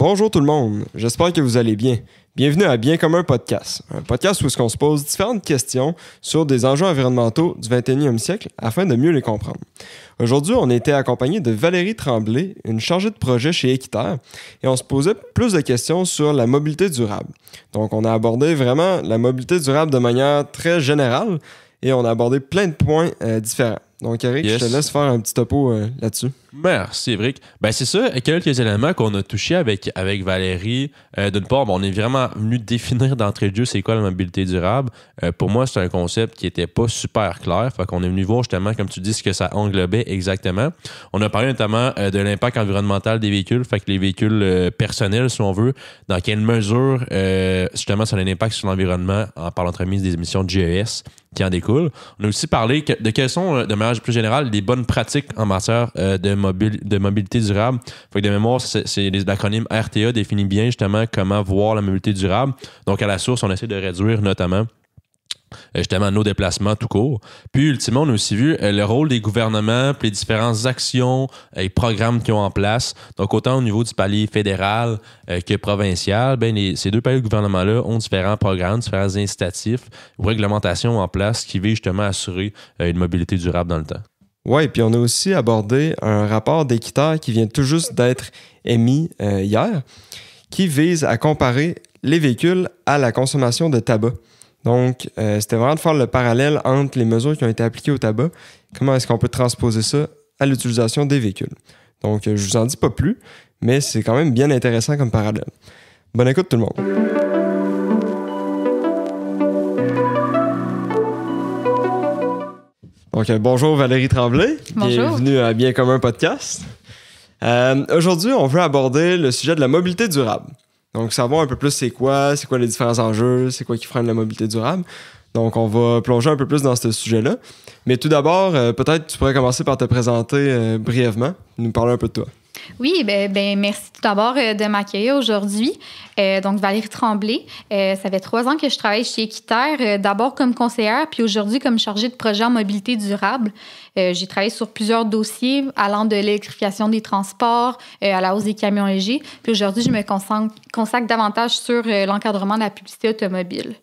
Bonjour tout le monde, j'espère que vous allez bien. Bienvenue à Bien commun podcast, un podcast où on se pose différentes questions sur des enjeux environnementaux du 21e siècle afin de mieux les comprendre. Aujourd'hui, on a été accompagné de Valérie Tremblay, une chargée de projet chez Équiterre, et on se posait plus de questions sur la mobilité durable. Donc, on a abordé vraiment la mobilité durable de manière très générale et on a abordé plein de points différents. Donc, Eric, Je te laisse faire un petit topo là-dessus. Merci, Eric. Ben, c'est ça, quelques éléments qu'on a touchés avec Valérie. D'une part, on est vraiment venu définir d'entrée de jeu c'est quoi la mobilité durable. Pour moi, c'est un concept qui n'était pas super clair. Fait qu'on est venu voir justement, comme tu dis, ce que ça englobait exactement. On a parlé notamment de l'impact environnemental des véhicules, fait que les véhicules personnels, si on veut, dans quelle mesure, justement, ça a un impact sur l'environnement par l'entremise des émissions de GES qui en découlent. On a aussi parlé de quelles sont, de manière plus générale, les bonnes pratiques en matière de mobilité durable. Fait que de mémoire, c'est l'acronyme RTA définit bien justement comment voir la mobilité durable. Donc, à la source, on essaie de réduire notamment justement nos déplacements tout court. Puis, ultimement, on a aussi vu le rôle des gouvernements, puis les différentes actions et programmes qu'ils ont en place. Donc, autant au niveau du palier fédéral que provincial, ces deux paliers de gouvernement-là ont différents programmes, différents incitatifs ou réglementations en place qui visent justement à assurer une mobilité durable dans le temps. Oui, puis on a aussi abordé un rapport d'Équiterre qui vient tout juste d'être émis hier, qui vise à comparer les véhicules à la consommation de tabac. Donc, c'était vraiment de faire le parallèle entre les mesures qui ont été appliquées au tabac, comment est-ce qu'on peut transposer ça à l'utilisation des véhicules. Donc, je vous en dis pas plus, mais c'est quand même bien intéressant comme parallèle. Bonne écoute tout le monde. Donc, bonjour Valérie Tremblay. Bonjour. Bienvenue à Bien commun podcast. Aujourd'hui, on veut aborder le sujet de la mobilité durable. Donc, savoir un peu plus c'est quoi les différents enjeux, c'est quoi qui freine la mobilité durable. Donc, on va plonger un peu plus dans ce sujet-là. Mais tout d'abord, peut-être tu pourrais commencer par te présenter brièvement, nous parler un peu de toi. Oui, ben merci tout d'abord de m'accueillir aujourd'hui. Donc, Valérie Tremblay, ça fait 3 ans que je travaille chez Équiterre, d'abord comme conseillère, puis aujourd'hui comme chargée de projet en mobilité durable. J'ai travaillé sur plusieurs dossiers allant de l'électrification des transports à la hausse des camions légers. Puis aujourd'hui, je me consacre davantage sur l'encadrement de la publicité automobile.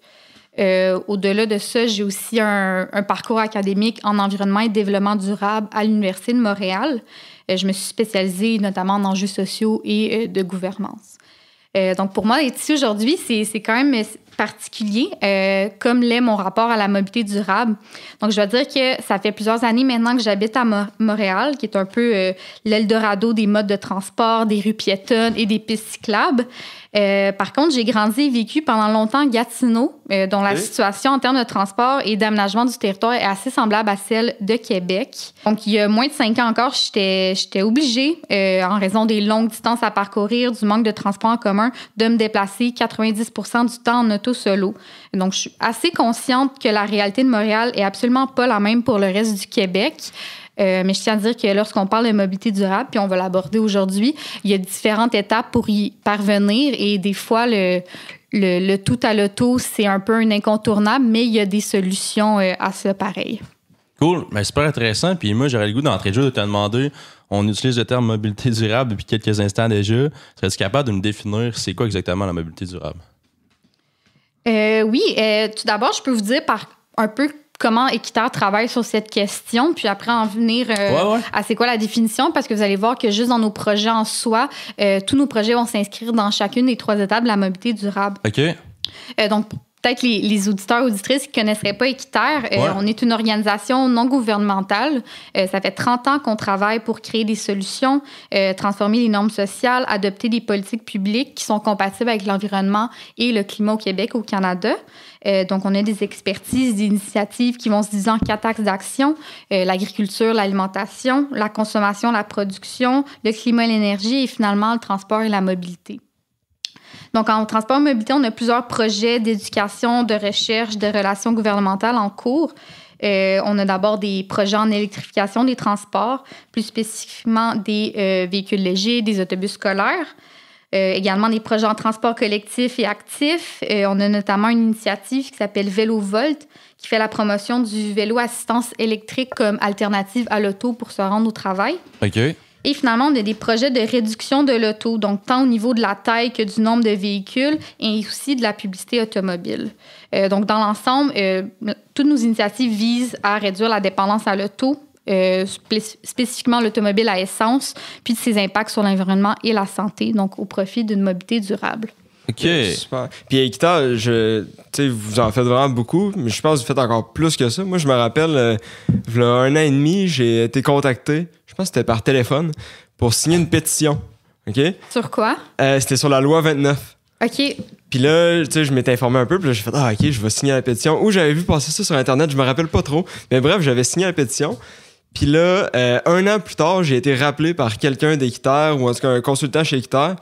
Au-delà de ça, j'ai aussi un parcours académique en environnement et développement durable à l'Université de Montréal. Je me suis spécialisée notamment en enjeux sociaux et de gouvernance. Donc, pour moi, être ici aujourd'hui, c'est quand même particulier, comme l'est mon rapport à la mobilité durable. Donc, je dois dire que ça fait plusieurs années maintenant que j'habite à Montréal, qui est un peu l'Eldorado des modes de transport, des rues piétonnes et des pistes cyclables. Par contre, j'ai grandi et vécu pendant longtemps à Gatineau, dont la situation en termes de transport et d'aménagement du territoire est assez semblable à celle de Québec. Donc, il y a moins de 5 ans encore, j'étais obligée, en raison des longues distances à parcourir, du manque de transport en commun, de me déplacer 90% du temps en auto solo. Donc, je suis assez consciente que la réalité de Montréal est absolument pas la même pour le reste du Québec. Mais je tiens à dire que lorsqu'on parle de mobilité durable, puis on va l'aborder aujourd'hui, il y a différentes étapes pour y parvenir et des fois, le tout à l'auto, c'est un peu un incontournable, mais il y a des solutions à ça pareil. Cool, mais super intéressant. Puis moi, j'aurais le goût d'entrée de jeu de te demander, on utilise le terme mobilité durable depuis quelques instants déjà. Serais-tu capable de me définir c'est quoi exactement la mobilité durable? Oui, tout d'abord, je peux vous dire un peu comment Équiterre travaille sur cette question, puis après en venir à c'est quoi la définition, parce que vous allez voir que juste dans nos projets en soi, tous nos projets vont s'inscrire dans chacune des 3 étapes de la mobilité durable. OK. Donc, peut-être les auditeurs, auditrices qui ne connaisseraient pas Équiterre, on est une organisation non gouvernementale. Ça fait 30 ans qu'on travaille pour créer des solutions, transformer les normes sociales, adopter des politiques publiques qui sont compatibles avec l'environnement et le climat au Québec, au Canada. Donc, on a des expertises, des initiatives qui vont se diviser en 4 axes d'action. L'agriculture, l'alimentation, la consommation, la production, le climat et l'énergie et finalement le transport et la mobilité. Donc, en transport et mobilité, on a plusieurs projets d'éducation, de recherche, de relations gouvernementales en cours. On a d'abord des projets en électrification des transports, plus spécifiquement des véhicules légers, des autobus scolaires. Également des projets en transport collectif et actif. On a notamment une initiative qui s'appelle VéloVolt, qui fait la promotion du vélo assistance électrique comme alternative à l'auto pour se rendre au travail. OK. Et finalement, on a des projets de réduction de l'auto, donc tant au niveau de la taille que du nombre de véhicules et aussi de la publicité automobile. Donc, dans l'ensemble, toutes nos initiatives visent à réduire la dépendance à l'auto, spécifiquement l'automobile à essence, puis de ses impacts sur l'environnement et la santé, donc au profit d'une mobilité durable. OK. Super. Puis Equita, vous en faites vraiment beaucoup, mais je pense que vous faites encore plus que ça. Moi, je me rappelle, il y a 1 an et demi, j'ai été contacté, je pense que c'était par téléphone, pour signer une pétition. OK? Sur quoi? C'était sur la loi 29. OK. Puis là, je m'étais informé un peu, puis là, j'ai fait « Ah, OK, je vais signer la pétition. » Ou j'avais vu passer ça sur Internet, je me rappelle pas trop. Mais bref, j'avais signé la pétition. Puis là, 1 an plus tard, j'ai été rappelé par quelqu'un d'Équiterre, ou en tout cas un consultant chez Équiterre,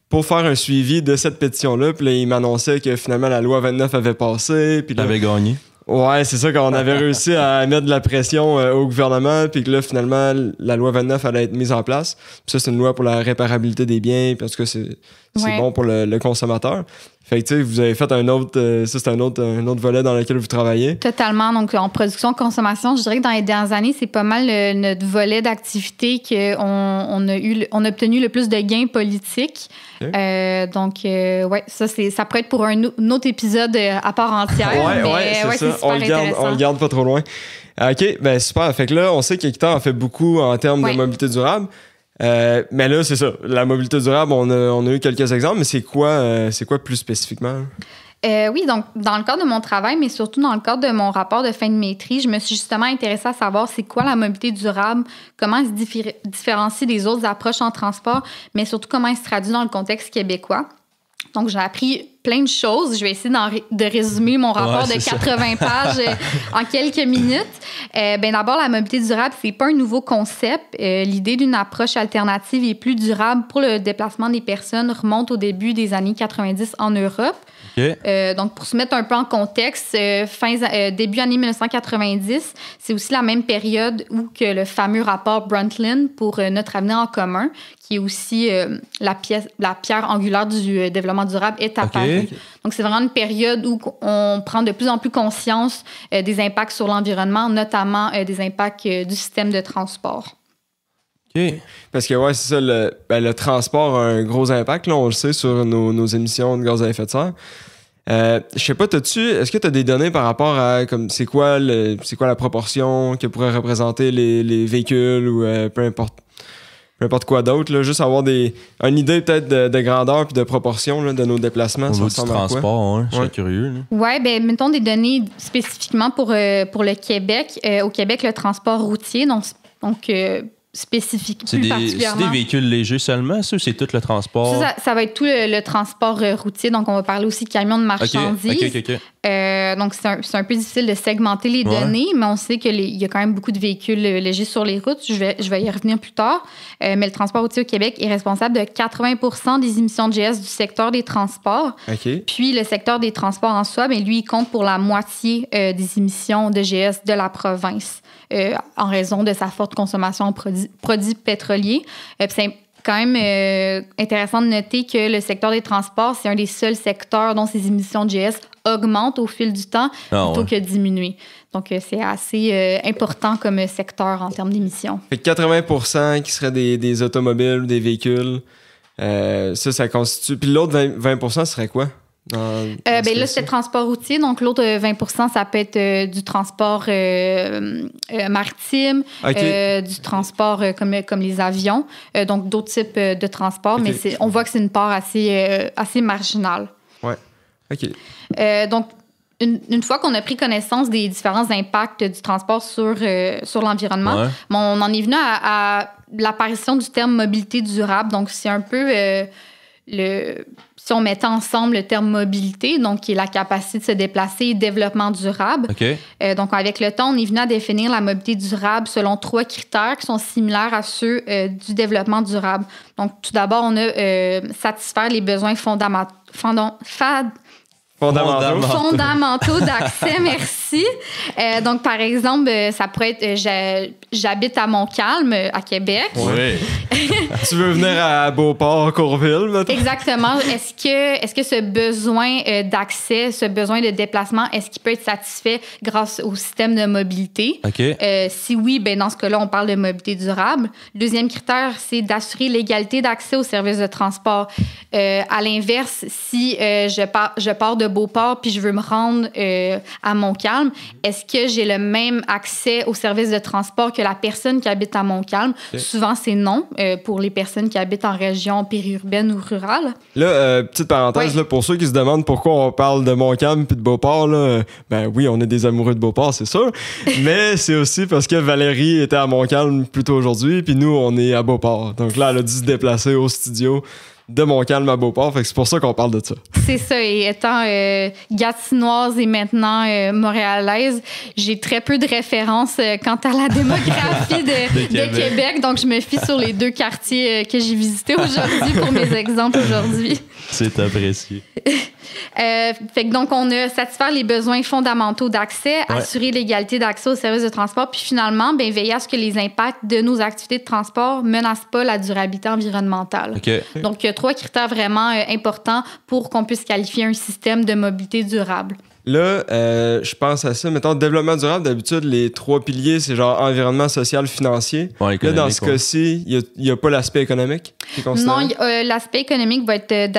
pour faire un suivi de cette pétition-là. Puis là, il m'annonçait que finalement, la loi 29 avait passé. Puis T'avais gagné. Ouais, c'est ça, quand on avait réussi à mettre de la pression au gouvernement, puis que là, finalement, la loi 29 allait être mise en place. Puis ça, c'est une loi pour la réparabilité des biens, puis en tout cas, c'est bon pour le consommateur. Fait que, tu sais, vous avez fait un autre... ça, c'est un autre volet dans lequel vous travaillez. Totalement. Donc, en production-consommation, je dirais que dans les dernières années, c'est pas mal notre volet d'activité qu'on a obtenu le plus de gains politiques. Okay. Donc, ça pourrait être pour un autre épisode à part entière. C'est ça. Super intéressant. On le garde pas trop loin. OK, ben super. Fait que là, on sait qu'Équiterre en fait beaucoup en termes de mobilité durable. Mais là, c'est ça. La mobilité durable, on a eu quelques exemples, mais c'est quoi plus spécifiquement? Oui, donc dans le cadre de mon travail, mais surtout dans le cadre de mon rapport de fin de maîtrise, je me suis justement intéressée à savoir c'est quoi la mobilité durable, comment elle se différencie des autres approches en transport, mais surtout comment elle se traduit dans le contexte québécois. Donc, j'ai appris plein de choses. Je vais essayer de résumer mon rapport de 80 pages en quelques minutes. D'abord, la mobilité durable, c'est pas un nouveau concept. L'idée d'une approche alternative et plus durable pour le déplacement des personnes remonte au début des années 90 en Europe. Okay. Donc, pour se mettre un peu en contexte, début années 1990, c'est aussi la même période où que le fameux rapport Brundtland pour notre avenir en commun, qui est aussi la pierre angulaire du développement durable, est apparue. Okay. Donc, c'est vraiment une période où on prend de plus en plus conscience des impacts sur l'environnement, notamment des impacts du système de transport. Okay. Parce que, c'est ça, le transport a un gros impact, là, on le sait, sur nos émissions de gaz à effet de serre. Je sais pas, est-ce que tu as des données par rapport à comme c'est quoi la proportion que pourraient représenter les véhicules ou peu importe quoi d'autre, là, juste avoir une idée peut-être de grandeur puis de proportion là, de nos déplacements. Au niveau du transport, je serais curieux. Oui, mettons des données spécifiquement pour le Québec. Au Québec, le transport routier, donc spécifique, plus particulièrement. C'est des véhicules légers seulement, ça, ou c'est tout le transport? Ça va être tout le transport routier, donc on va parler aussi de camions de marchandises. OK. Donc, c'est un peu difficile de segmenter les données, mais on sait qu'il y a quand même beaucoup de véhicules légers sur les routes. Je vais y revenir plus tard. Mais le transport routier au Québec est responsable de 80% des émissions de GS du secteur des transports. Okay. Puis, le secteur des transports en soi, lui, il compte pour la moitié des émissions de GS de la province en raison de sa forte consommation en produits pétroliers. C'est quand même intéressant de noter que le secteur des transports, c'est un des seuls secteurs dont ses émissions de GS augmentent au fil du temps plutôt que diminuer. Donc, c'est assez important comme secteur en termes d'émissions. Fait que 80% qui seraient des automobiles ou des véhicules, ça constitue... Puis l'autre 20% serait quoi? Là, c'est le transport routier. Donc, l'autre 20%, ça peut être du transport maritime, du transport comme les avions. Donc, d'autres types de transport. Okay. Mais on voit que c'est une part assez marginale. Ouais. OK. Donc, une fois qu'on a pris connaissance des différents impacts du transport sur l'environnement, on en est venu à l'apparition du terme mobilité durable. Donc, c'est un peu si on mettait ensemble le terme mobilité, donc qui est la capacité de se déplacer et développement durable. Okay. Donc, avec le temps, on est venu à définir la mobilité durable selon 3 critères qui sont similaires à ceux du développement durable. Donc, tout d'abord, on a satisfaire les besoins fondamentaux d'accès, merci. Donc, par exemple, ça pourrait être j'habite à Montcalm, à Québec. Oui. Tu veux venir à Beauport, Courville, maintenant? Exactement. Est-ce que ce besoin d'accès, ce besoin de déplacement, est-ce qu'il peut être satisfait grâce au système de mobilité? OK. Si oui, ben dans ce cas-là, on parle de mobilité durable. Le deuxième critère, c'est d'assurer l'égalité d'accès aux services de transport. À l'inverse, si je pars de Beauport puis je veux me rendre à Montcalm, est-ce que j'ai le même accès aux services de transport que la personne qui habite à Montcalm? Okay. Souvent, c'est non pour les personnes qui habitent en région périurbaine ou rurale. Là, petite parenthèse, là, pour ceux qui se demandent pourquoi on parle de Montcalm puis de Beauport, là, ben oui, on est des amoureux de Beauport, c'est sûr, mais c'est aussi parce que Valérie était à Montcalm plus tôt aujourd'hui, puis nous, on est à Beauport. Donc là, elle a dû se déplacer au studio de Montcalm à Beauport, fait que c'est pour ça qu'on parle de ça. C'est ça, et étant gatinoise et maintenant montréalaise, j'ai très peu de références quant à la démographie de Québec, donc je me fie sur les 2 quartiers que j'ai visités aujourd'hui pour mes exemples aujourd'hui. C'est apprécié. Fait que donc, on a satisfaire les besoins fondamentaux d'accès, assurer l'égalité d'accès aux services de transport, puis finalement, ben, veiller à ce que les impacts de nos activités de transport ne menacent pas la durabilité environnementale. Okay. Donc, il y a 3 critères vraiment importants pour qu'on puisse qualifier un système de mobilité durable. Là, je pense à ça. Mettons, développement durable, d'habitude, les 3 piliers, c'est genre environnement, social, financier. Ouais, là, dans ce cas-ci, il n'y a pas l'aspect économique qui est considéré? Non, l'aspect économique va être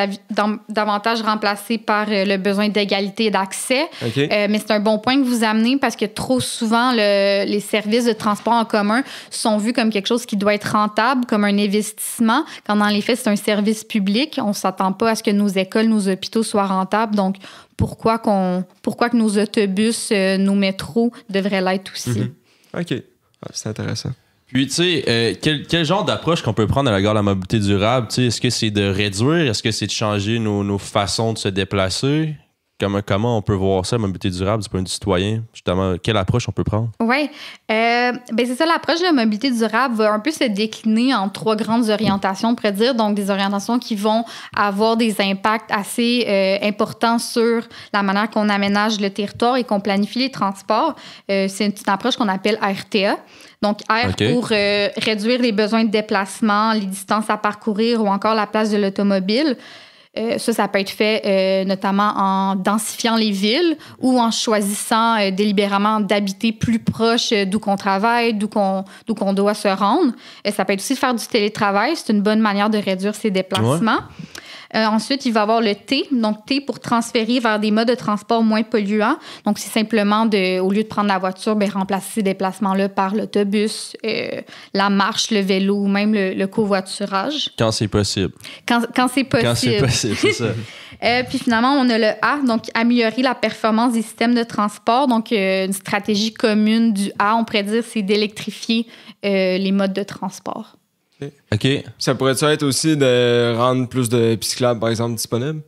davantage remplacé par le besoin d'égalité d'accès. Okay. Mais c'est un bon point que vous amenez parce que trop souvent, les services de transport en commun sont vus comme quelque chose qui doit être rentable, comme un investissement, quand dans les faits, c'est un service public. On ne s'attend pas à ce que nos écoles, nos hôpitaux soient rentables. Donc, pourquoi que nos autobus, nos métros devraient l'être aussi. Mm-hmm. OK. C'est intéressant. Puis, tu sais, quel genre d'approche qu'on peut prendre à l'égard de la mobilité durable? Est-ce que c'est de réduire? Est-ce que c'est de changer nos façons de se déplacer? Comment on peut voir ça, la mobilité durable, du point de vue citoyen? Justement, quelle approche on peut prendre? Oui. Ben c'est ça, l'approche de la mobilité durable va un peu se décliner en 3 grandes orientations, on pourrait dire. Donc, des orientations qui vont avoir des impacts assez importants sur la manière qu'on aménage le territoire et qu'on planifie les transports. C'est une approche qu'on appelle RTA. Donc, R pour réduire les besoins de déplacement, les distances à parcourir ou encore la place de l'automobile. Ça peut être fait notamment en densifiant les villes ou en choisissant délibérément d'habiter plus proche d'où qu'on travaille, d'où qu'on doit se rendre. Ça peut être aussi faire du télétravail. C'est une bonne manière de réduire ses déplacements. Ouais. Ensuite, il va y avoir le T. Donc, T pour transférer vers des modes de transport moins polluants. Donc, c'est simplement, au lieu de prendre la voiture, bien, remplacer ces déplacements-là par l'autobus, la marche, le vélo ou même le covoiturage. Quand c'est possible. Quand c'est possible. Quand c'est possible, c'est ça. Puis finalement, on a le A, donc améliorer la performance des systèmes de transport. Donc, une stratégie commune du A, on pourrait dire, c'est d'électrifier les modes de transport. OK. Ça pourrait-tu être aussi de rendre plus de pistes cyclables, par exemple, disponibles?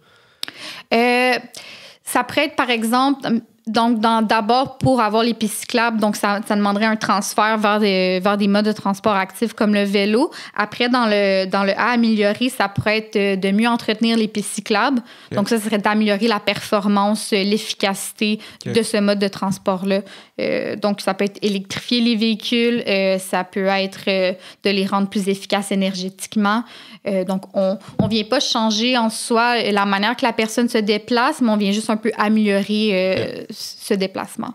Ça pourrait être, par exemple, donc d'abord pour avoir les pistes cyclables, donc ça demanderait un transfert vers des modes de transport actifs comme le vélo. Après, dans le A, améliorer, ça pourrait être de mieux entretenir les pistes cyclables. Okay. Donc ça serait d'améliorer la performance, l'efficacité de ce mode de transport-là. Donc ça peut être électrifier les véhicules, ça peut être de les rendre plus efficaces énergétiquement. Donc on vient pas changer en soi la manière que la personne se déplace, mais on vient juste un peu améliorer ce déplacement.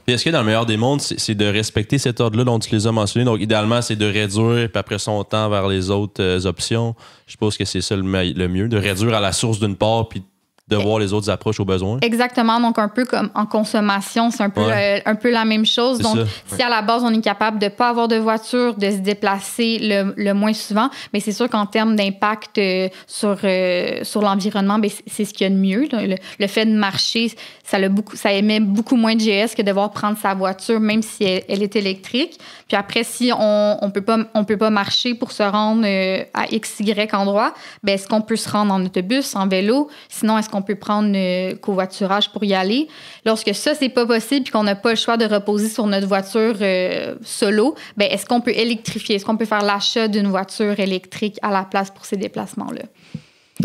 Puis est-ce que dans le meilleur des mondes, c'est de respecter cet ordre-là dont tu les as mentionnés? Donc, idéalement, c'est de réduire, puis après ça, on tend vers les autres options. Je suppose que c'est ça le mieux, de réduire à la source d'une part, puis de voir les autres approches aux besoins. Exactement. Donc, un peu comme en consommation, c'est un peu la même chose. Donc, si à la base, on est capable de ne pas avoir de voiture, de se déplacer le moins souvent, mais c'est sûr qu'en termes d'impact sur l'environnement, bien, c'est ce qu'il y a de mieux. Le fait de marcher, ça émet beaucoup moins de GS que de devoir prendre sa voiture, même si elle est électrique. Puis après, si on peut pas marcher pour se rendre à X, Y endroit, bien, est-ce qu'on peut se rendre en autobus, en vélo? Sinon, est-ce qu'on peut prendre le covoiturage pour y aller? Lorsque ça, c'est pas possible et qu'on n'a pas le choix de reposer sur notre voiture solo, bien, est-ce qu'on peut électrifier? Est-ce qu'on peut faire l'achat d'une voiture électrique à la place pour ces déplacements-là?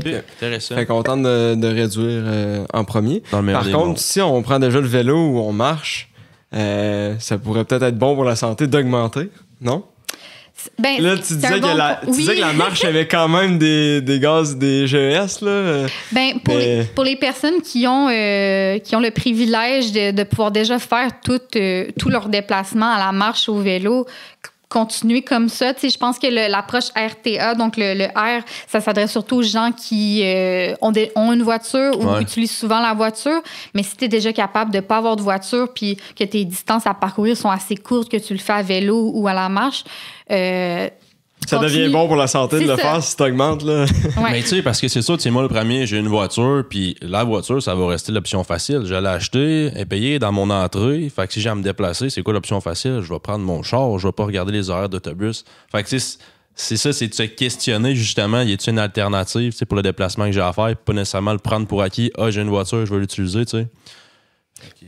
Intéressant. Fait qu'on tente de réduire en premier. Par contre, si on prend déjà le vélo ou on marche, ça pourrait peut-être être bon pour la santé d'augmenter, non? Ben, Là, tu c'est disais, un bon point. tu disais Oui. que la marche avait quand même des gaz, des GES, là. Ben, pour les personnes qui ont le privilège de pouvoir déjà faire tout leur déplacement à la marche, au vélo, continuer comme ça. Tu sais, je pense que l'approche RTA, donc le R, ça s'adresse surtout aux gens qui ont une voiture ou utilisent souvent la voiture. Mais si tu es déjà capable de ne pas avoir de voiture puis que tes distances à parcourir sont assez courtes, que tu le fais à vélo ou à la marche, ça devient bon pour la santé de le faire si tu augmentes, là. Ouais. Mais tu sais, parce que c'est ça, tu sais, moi, le premier, j'ai une voiture, puis la voiture, ça va rester l'option facile. Je l'ai achetée, elle est payée dans mon entrée. Fait que si j'ai à me déplacer, c'est quoi l'option facile? Je vais prendre mon char, je vais pas regarder les horaires d'autobus. Fait que c'est ça, c'est de se questionner, justement, y a-t-il une alternative, tu sais, pour le déplacement que j'ai à faire, pas nécessairement le prendre pour acquis. Ah, j'ai une voiture, je vais l'utiliser, tu sais.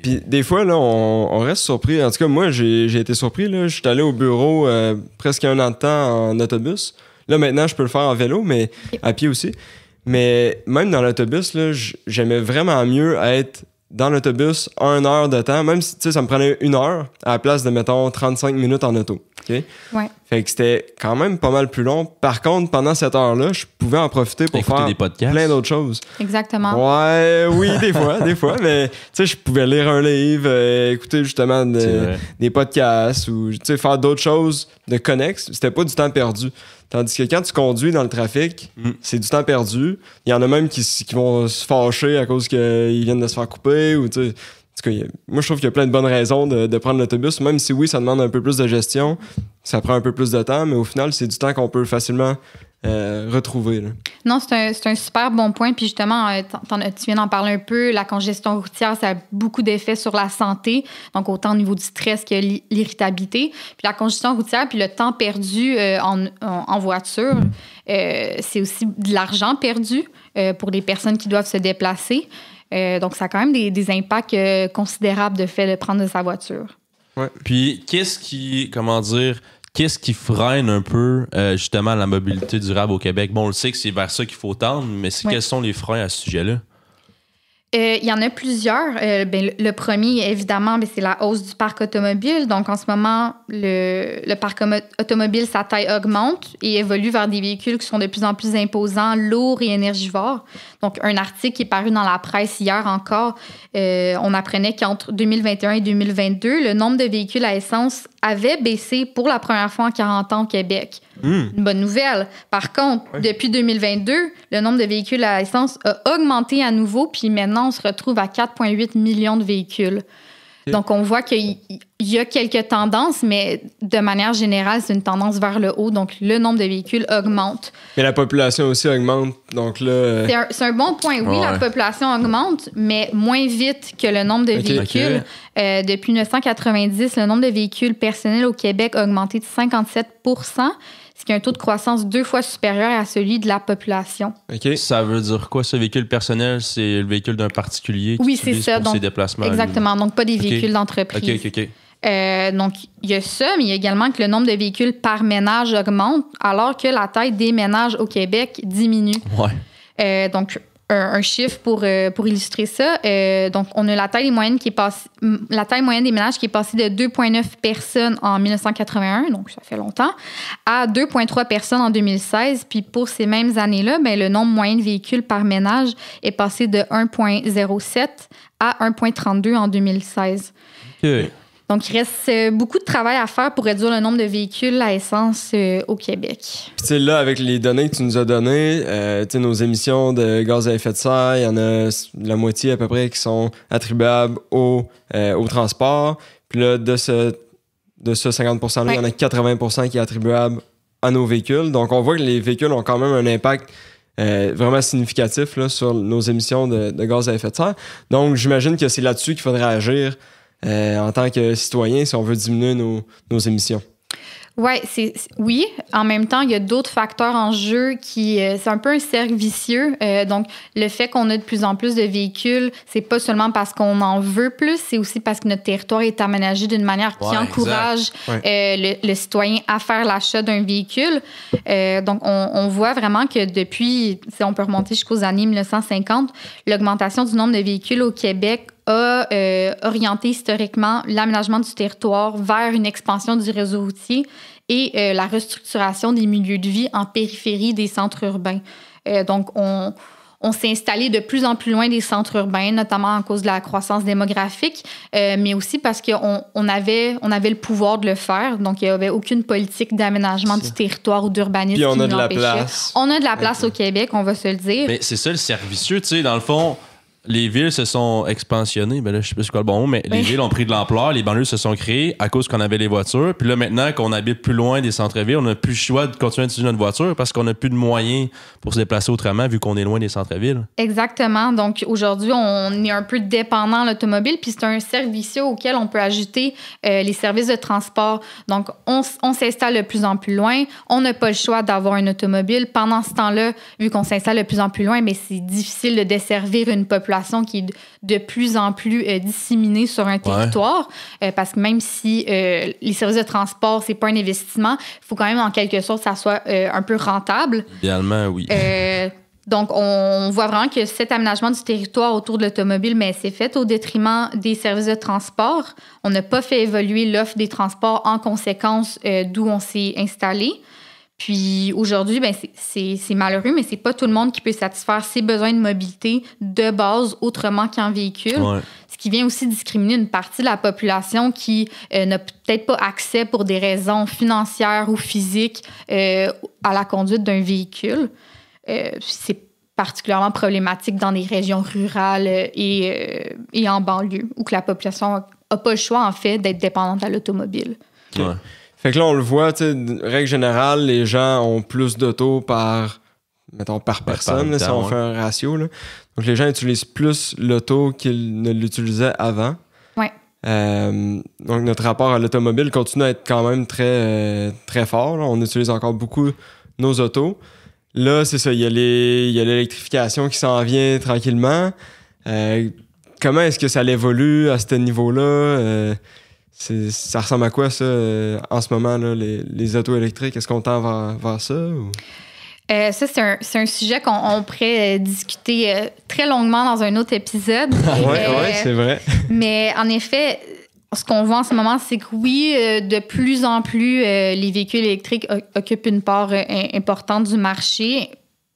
Puis des fois, là, on reste surpris. En tout cas, moi, j'ai été surpris. Là. Je suis allé au bureau presque 1 an de temps en autobus. Là, maintenant, je peux le faire en vélo, mais à pied aussi. Mais même dans l'autobus, là, j'aimais vraiment mieux être dans l'autobus 1 heure de temps, même si, tu sais, ça me prenait 1 heure à la place de, mettons, 35 minutes en auto. OK? Ouais. Fait que c'était quand même pas mal plus long. Par contre, pendant cette heure-là, je pouvais en profiter pour Écouter faire des podcasts. plein d'autres choses. Exactement. Ouais, oui, des fois. Mais, tu sais, je pouvais lire un livre, écouter justement des podcasts ou, tu sais, faire d'autres choses de connexes. C'était pas du temps perdu. Tandis que quand tu conduis dans le trafic, c'est du temps perdu. Il y en a même qui vont se fâcher à cause qu'ils viennent de se faire couper ou, tu sais. En tout cas, moi, je trouve qu'il y a plein de bonnes raisons de prendre l'autobus, même si oui, ça demande un peu plus de gestion, ça prend un peu plus de temps, mais au final, c'est du temps qu'on peut facilement retrouver. Là. Non, c'est un super bon point. Puis justement, tu viens d'en parler un peu. La congestion routière, ça a beaucoup d'effets sur la santé, donc autant au niveau du stress que l'irritabilité. Puis la congestion routière, puis le temps perdu en voiture, c'est aussi de l'argent perdu pour les personnes qui doivent se déplacer. Donc, ça a quand même des impacts considérables de fait de prendre de sa voiture. Ouais. Puis, qu'est-ce qui freine un peu justement la mobilité durable au Québec? Bon, on le sait que c'est vers ça qu'il faut tendre, mais quels sont les freins à ce sujet-là? Il y en a plusieurs. Le premier, évidemment, c'est la hausse du parc automobile. Donc, en ce moment, le parc automobile, sa taille augmente et évolue vers des véhicules qui sont de plus en plus imposants, lourds et énergivores. Donc, un article qui est paru dans la presse hier encore, on apprenait qu'entre 2021 et 2022, le nombre de véhicules à essence avait baissé pour la première fois en 40 ans au Québec. Une bonne nouvelle. Par contre, depuis 2022, le nombre de véhicules à essence a augmenté à nouveau, puis maintenant, on se retrouve à 4,8 millions de véhicules. Okay. Donc, on voit qu'il y a quelques tendances, mais de manière générale, c'est une tendance vers le haut. Donc, le nombre de véhicules augmente. Mais la population aussi augmente. Donc là... C'est un bon point. Oui, la population augmente, mais moins vite que le nombre de véhicules. Okay. Depuis 1990, le nombre de véhicules personnels au Québec a augmenté de 57 %, ce qui est un taux de croissance 2 fois supérieur à celui de la population. Okay. Ça veut dire quoi, ce véhicule personnel? C'est le véhicule d'un particulier qui utilise pour ses déplacements? Exactement. Donc, pas des véhicules d'entreprise. OK. Donc, il y a ça, mais il y a également que le nombre de véhicules par ménage augmente, alors que la taille des ménages au Québec diminue. Ouais. Donc, un chiffre pour illustrer ça. Donc, on a la taille moyenne des ménages qui est passée de 2,9 personnes en 1981, donc ça fait longtemps, à 2,3 personnes en 2016. Puis pour ces mêmes années-là, le nombre moyen de véhicules par ménage est passé de 1,07 à 1,32 en 2016. OK. Donc, il reste beaucoup de travail à faire pour réduire le nombre de véhicules à essence au Québec. Puis là, avec les données que tu nous as données, nos émissions de gaz à effet de serre, il y en a la moitié à peu près qui sont attribuables au transport. Puis là, de ce 50 %-là, il y en a 80 % qui est attribuable à nos véhicules. Donc, on voit que les véhicules ont quand même un impact vraiment significatif là, sur nos émissions de gaz à effet de serre. Donc, j'imagine que c'est là-dessus qu'il faudrait agir en tant que citoyen si on veut diminuer nos émissions. Oui, en même temps, il y a d'autres facteurs en jeu c'est un peu un cercle vicieux. Donc, le fait qu'on a de plus en plus de véhicules, c'est pas seulement parce qu'on en veut plus, c'est aussi parce que notre territoire est aménagé d'une manière qui encourage le citoyen à faire l'achat d'un véhicule. Donc, on voit vraiment que depuis, si on peut remonter jusqu'aux années 1950, l'augmentation du nombre de véhicules au Québec a orienté historiquement l'aménagement du territoire vers une expansion du réseau routier et la restructuration des milieux de vie en périphérie des centres urbains. Donc, on s'est installé de plus en plus loin des centres urbains, notamment à cause de la croissance démographique, mais aussi parce qu'on avait le pouvoir de le faire. Donc, il n'y avait aucune politique d'aménagement du territoire ou d'urbanisme Puis on qui a nous de la l'empêchait. place. On a de la place au Québec, on va se le dire. Mais c'est ça le servicieux, tu sais, dans le fond. Les villes se sont expansionnées. Ben là, je sais pas c'est quoi le bon mot, mais les villes ont pris de l'ampleur. Les banlieues se sont créées à cause qu'on avait les voitures. Puis là, maintenant qu'on habite plus loin des centres-villes, on n'a plus le choix de continuer à utiliser notre voiture parce qu'on n'a plus de moyens pour se déplacer autrement vu qu'on est loin des centres-villes. Exactement. Donc, aujourd'hui, on est un peu dépendant de l'automobile, puis c'est un service auquel on peut ajouter les services de transport. Donc, on s'installe de plus en plus loin. On n'a pas le choix d'avoir une automobile. Pendant ce temps-là, vu qu'on s'installe de plus en plus loin, mais c'est difficile de desservir une population qui est de plus en plus disséminée sur un territoire, parce que même si les services de transport, c'est pas un investissement, il faut quand même en quelque sorte que ça soit un peu rentable. Idéalement, oui. Donc, on voit vraiment que cet aménagement du territoire autour de l'automobile, mais c'est fait au détriment des services de transport. On n'a pas fait évoluer l'offre des transports en conséquence d'où on s'est installé. Puis aujourd'hui, ben c'est malheureux, mais c'est pas tout le monde qui peut satisfaire ses besoins de mobilité de base autrement qu'en véhicule. Ouais. Ce qui vient aussi discriminer une partie de la population qui n'a peut-être pas accès pour des raisons financières ou physiques à la conduite d'un véhicule. C'est particulièrement problématique dans des régions rurales et en banlieue, où que la population n'a pas le choix, en fait, d'être dépendante à l'automobile. Okay. Ouais. Fait que là, on le voit, tu sais, règle générale, les gens ont plus d'auto par personne, là, si on fait un ratio. Là. Donc, les gens utilisent plus l'auto qu'ils ne l'utilisaient avant. Oui. Donc, notre rapport à l'automobile continue à être quand même très, très fort. Là. On utilise encore beaucoup nos autos. Là, c'est ça, il y a l'électrification qui s'en vient tranquillement. Comment est-ce que ça évolue à ce niveau-là? Ça ressemble à quoi, ça, en ce moment, là, les autos électriques? Est-ce qu'on tend vers ça? Ou? Ça, c'est un sujet qu'on pourrait discuter très longuement dans un autre épisode. Oui, c'est vrai. Mais en effet, ce qu'on voit en ce moment, c'est que oui, de plus en plus, les véhicules électriques occupent une part importante du marché,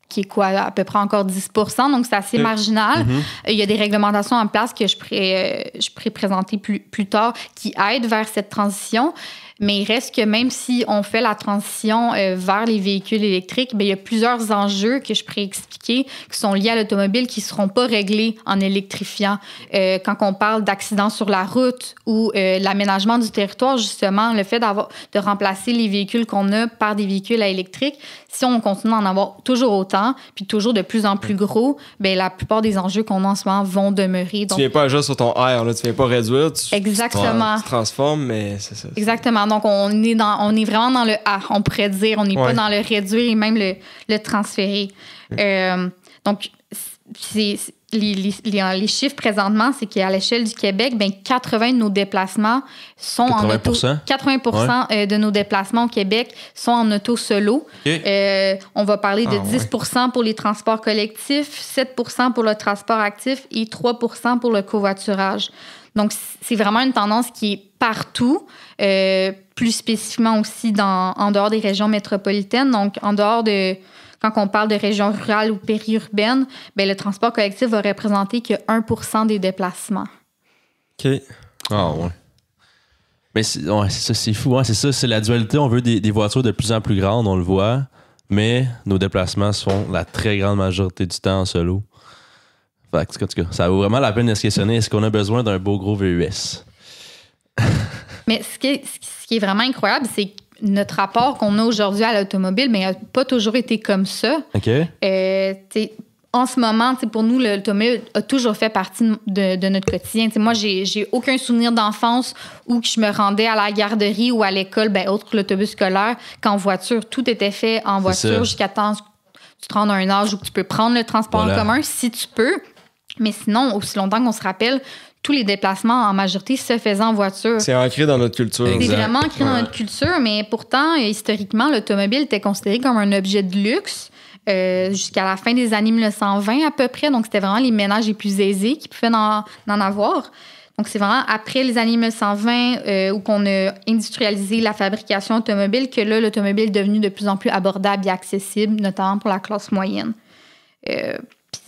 qui est quoi, à peu près encore 10 %, donc c'est assez marginal. Mm-hmm. Il y a des réglementations en place que je pourrais présenter plus tard qui aident vers cette transition. Mais il reste que même si on fait la transition vers les véhicules électriques, bien, il y a plusieurs enjeux que je pourrais expliquer qui sont liés à l'automobile qui ne seront pas réglés en électrifiant. Quand on parle d'accidents sur la route ou l'aménagement du territoire, justement, le fait de remplacer les véhicules qu'on a par des véhicules à électrique, si on continue d'en avoir toujours autant, puis toujours de plus en plus gros, bien, la plupart des enjeux qu'on a en ce moment vont demeurer. Donc, tu ne viens pas agir sur ton R, là, tu ne viens pas réduire, exactement. Tu transformes, mais c'est ça. Exactement. Donc, on est vraiment dans le A, on pourrait dire. On n'est pas dans le réduire et même le transférer. Donc, les chiffres présentement, c'est qu'à l'échelle du Québec, ben 80 de nos déplacements sont 80%? en auto. 80% de nos déplacements au Québec sont en auto solo. Okay. On va parler de 10% pour les transports collectifs, 7% pour le transport actif et 3% pour le covoiturage. Donc, c'est vraiment une tendance qui est partout, plus spécifiquement aussi en dehors des régions métropolitaines. Donc, en dehors de... Quand on parle de régions rurales ou périurbaines, bien, le transport collectif va représenter que 1% des déplacements. OK. Ah, ouais. Mais c'est ça, c'est fou. Hein? C'est ça, c'est la dualité. On veut des voitures de plus en plus grandes, on le voit, mais nos déplacements se font la très grande majorité du temps en solo. Fait que, en tout cas, ça vaut vraiment la peine de se questionner. Est-ce qu'on a besoin d'un beau gros VUS? Mais ce qui est vraiment incroyable, c'est que notre rapport qu'on a aujourd'hui à l'automobile, mais n'a pas toujours été comme ça. OK. En ce moment, pour nous, l'automobile a toujours fait partie de notre quotidien. Moi, j'ai aucun souvenir d'enfance où je me rendais à la garderie ou à l'école, autre que l'autobus scolaire, qu'en voiture. Tout était fait en voiture jusqu'à temps que tu te rendes à un âge où tu peux prendre le transport en commun, si tu peux. Mais sinon, aussi longtemps qu'on se rappelle, tous les déplacements, en majorité, se faisaient en voiture. C'est ancré dans notre culture. C'est vraiment ancré dans notre culture, mais pourtant, historiquement, l'automobile était considéré comme un objet de luxe. jusqu'à la fin des années 1920 à peu près. Donc, c'était vraiment les ménages les plus aisés qui pouvaient en avoir. Donc, c'est vraiment après les années 1920 où on a industrialisé la fabrication automobile que là, l'automobile est devenu de plus en plus abordable et accessible, notamment pour la classe moyenne.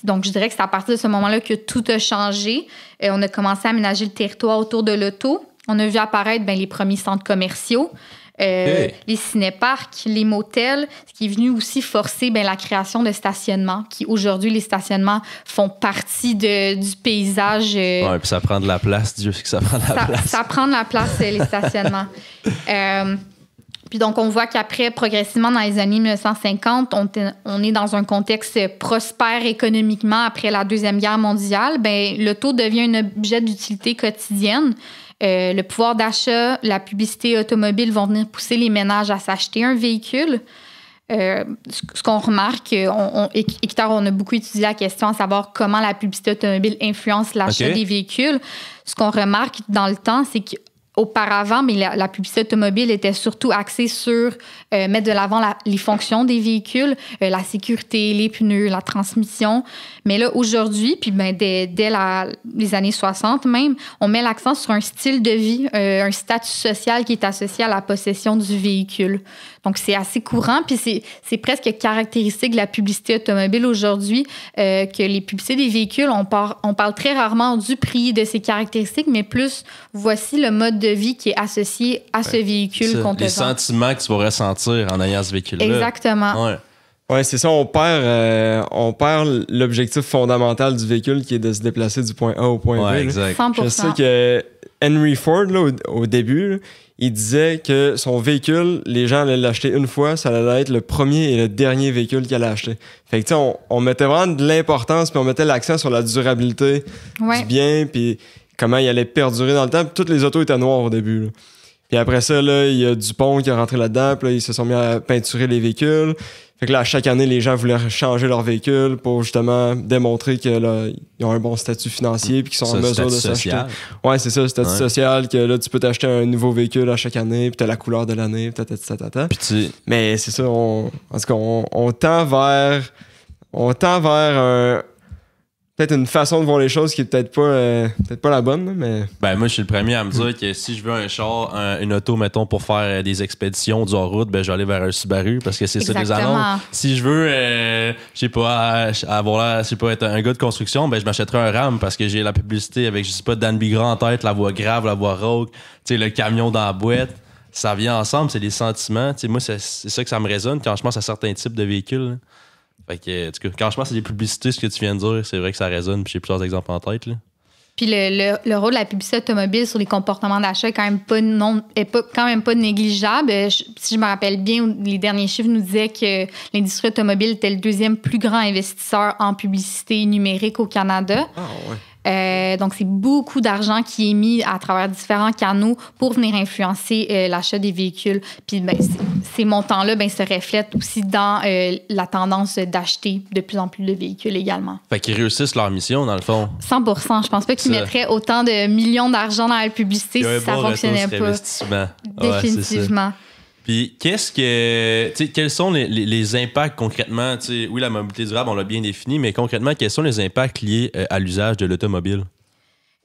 Donc, je dirais que c'est à partir de ce moment-là que tout a changé. On a commencé à aménager le territoire autour de l'auto. On a vu apparaître les premiers centres commerciaux, les cinéparcs, les motels, ce qui est venu aussi forcer la création de stationnements, qui aujourd'hui, les stationnements font partie du paysage. Oui, puis ça prend de la place, Dieu sait que ça prend de la place. Ça prend de la place, les stationnements. Puis donc, on voit qu'après, progressivement, dans les années 1950, on est dans un contexte prospère économiquement après la Deuxième Guerre mondiale. L'auto devient un objet d'utilité quotidienne. Le pouvoir d'achat, la publicité automobile vont venir pousser les ménages à s'acheter un véhicule. Ce qu'on remarque, Équiterre, on a beaucoup étudié la question à savoir comment la publicité automobile influence l'achat des véhicules. Ce qu'on remarque dans le temps, c'est qu'auparavant, la publicité automobile était surtout axée sur mettre de l'avant les fonctions des véhicules, la sécurité, les pneus, la transmission. Mais là, aujourd'hui, puis dès les années 60 même, on met l'accent sur un style de vie, un statut social qui est associé à la possession du véhicule. Donc, c'est assez courant, puis c'est presque caractéristique de la publicité automobile aujourd'hui que les publicités des véhicules, on parle très rarement du prix, de ses caractéristiques, mais plus, voici le mode de vie qui est associé à ce véhicule qu'on te vend. Les sentiments que tu vas ressentir en ayant ce véhicule-là. Exactement. Ouais, c'est ça, on perd l'objectif fondamental du véhicule qui est de se déplacer du point A au point B. Exact. 100%. Je sais que Henry Ford, là, au début, là, il disait que son véhicule, les gens allaient l'acheter une fois, ça allait être le premier et le dernier véhicule qu'il allait acheter. Fait que, tu sais, on mettait vraiment de l'importance, puis on mettait l'accent sur la durabilité du bien, puis comment il allait perdurer dans le temps. Puis toutes les autos étaient noires au début, là. Puis après ça, là, il y a Dupont qui est rentré là-dedans, puis là, ils se sont mis à peinturer les véhicules. Fait que là, à chaque année, les gens voulaient changer leur véhicule pour justement démontrer que là, ils ont un bon statut financier puis qu'ils sont en mesure de s'acheter. Ouais, c'est ça, le statut social, que là, tu peux t'acheter un nouveau véhicule à chaque année, puis t'as la couleur de l'année, puis Mais c'est ça, en tout cas, on tend vers peut-être une façon de voir les choses qui est peut-être pas la bonne, mais... moi, je suis le premier à me dire que si je veux un char, une auto, mettons, pour faire des expéditions du hors-route, je vais aller vers un Subaru parce que c'est ça les annonces. Si je veux, je sais pas, être un gars de construction, je m'achèterai un Ram parce que j'ai la publicité avec, je sais pas, Dan Bigra en tête, la voix grave, la voix rauque, le camion dans la boîte. Ça vient ensemble, c'est des sentiments. Moi, c'est ça que ça me résonne quand je pense à certains types de véhicules, là. Fait que, en tout cas, quand je pense à des publicités, ce que tu viens de dire, c'est vrai que ça résonne, puis j'ai plusieurs exemples en tête, là. Puis le rôle de la publicité automobile sur les comportements d'achat est quand même pas négligeable. Si je me rappelle bien, les derniers chiffres nous disaient que l'industrie automobile était le deuxième plus grand investisseur en publicité numérique au Canada. Ah ouais. Donc, c'est beaucoup d'argent qui est mis à travers différents canaux pour venir influencer l'achat des véhicules. Puis, ces montants-là se reflètent aussi dans la tendance d'acheter de plus en plus de véhicules également. Fait qu'ils réussissent leur mission, dans le fond. 100%. Je pense pas qu'ils mettraient autant de millions d'argent dans la publicité si ça fonctionnait pas. Définitivement. Puis, quels sont les impacts concrètement? Oui, la mobilité durable, on l'a bien défini, mais concrètement, quels sont les impacts liés à l'usage de l'automobile?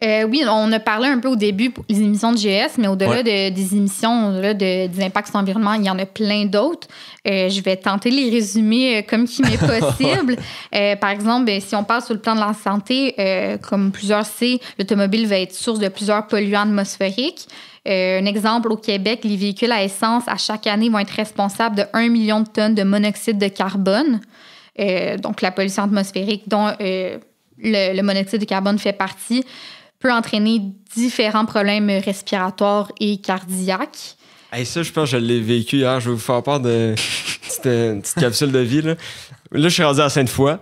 Oui, on a parlé un peu au début pour les émissions de GS, mais au-delà des émissions, au-delà des impacts sur l'environnement, il y en a plein d'autres. Je vais tenter de les résumer comme qu'il m'est possible. Par exemple, si on parle sur le plan de la santé, comme plusieurs savent, l'automobile va être source de plusieurs polluants atmosphériques. Un exemple, au Québec, les véhicules à essence, à chaque année, vont être responsables de 1 million de tonnes de monoxyde de carbone. Donc, la pollution atmosphérique dont le monoxyde de carbone fait partie peut entraîner différents problèmes respiratoires et cardiaques. Hey, ça, je pense que je l'ai vécu hier. Je vais vous faire part de une petite capsule de vie. Là, je suis rendu à Sainte-Foy.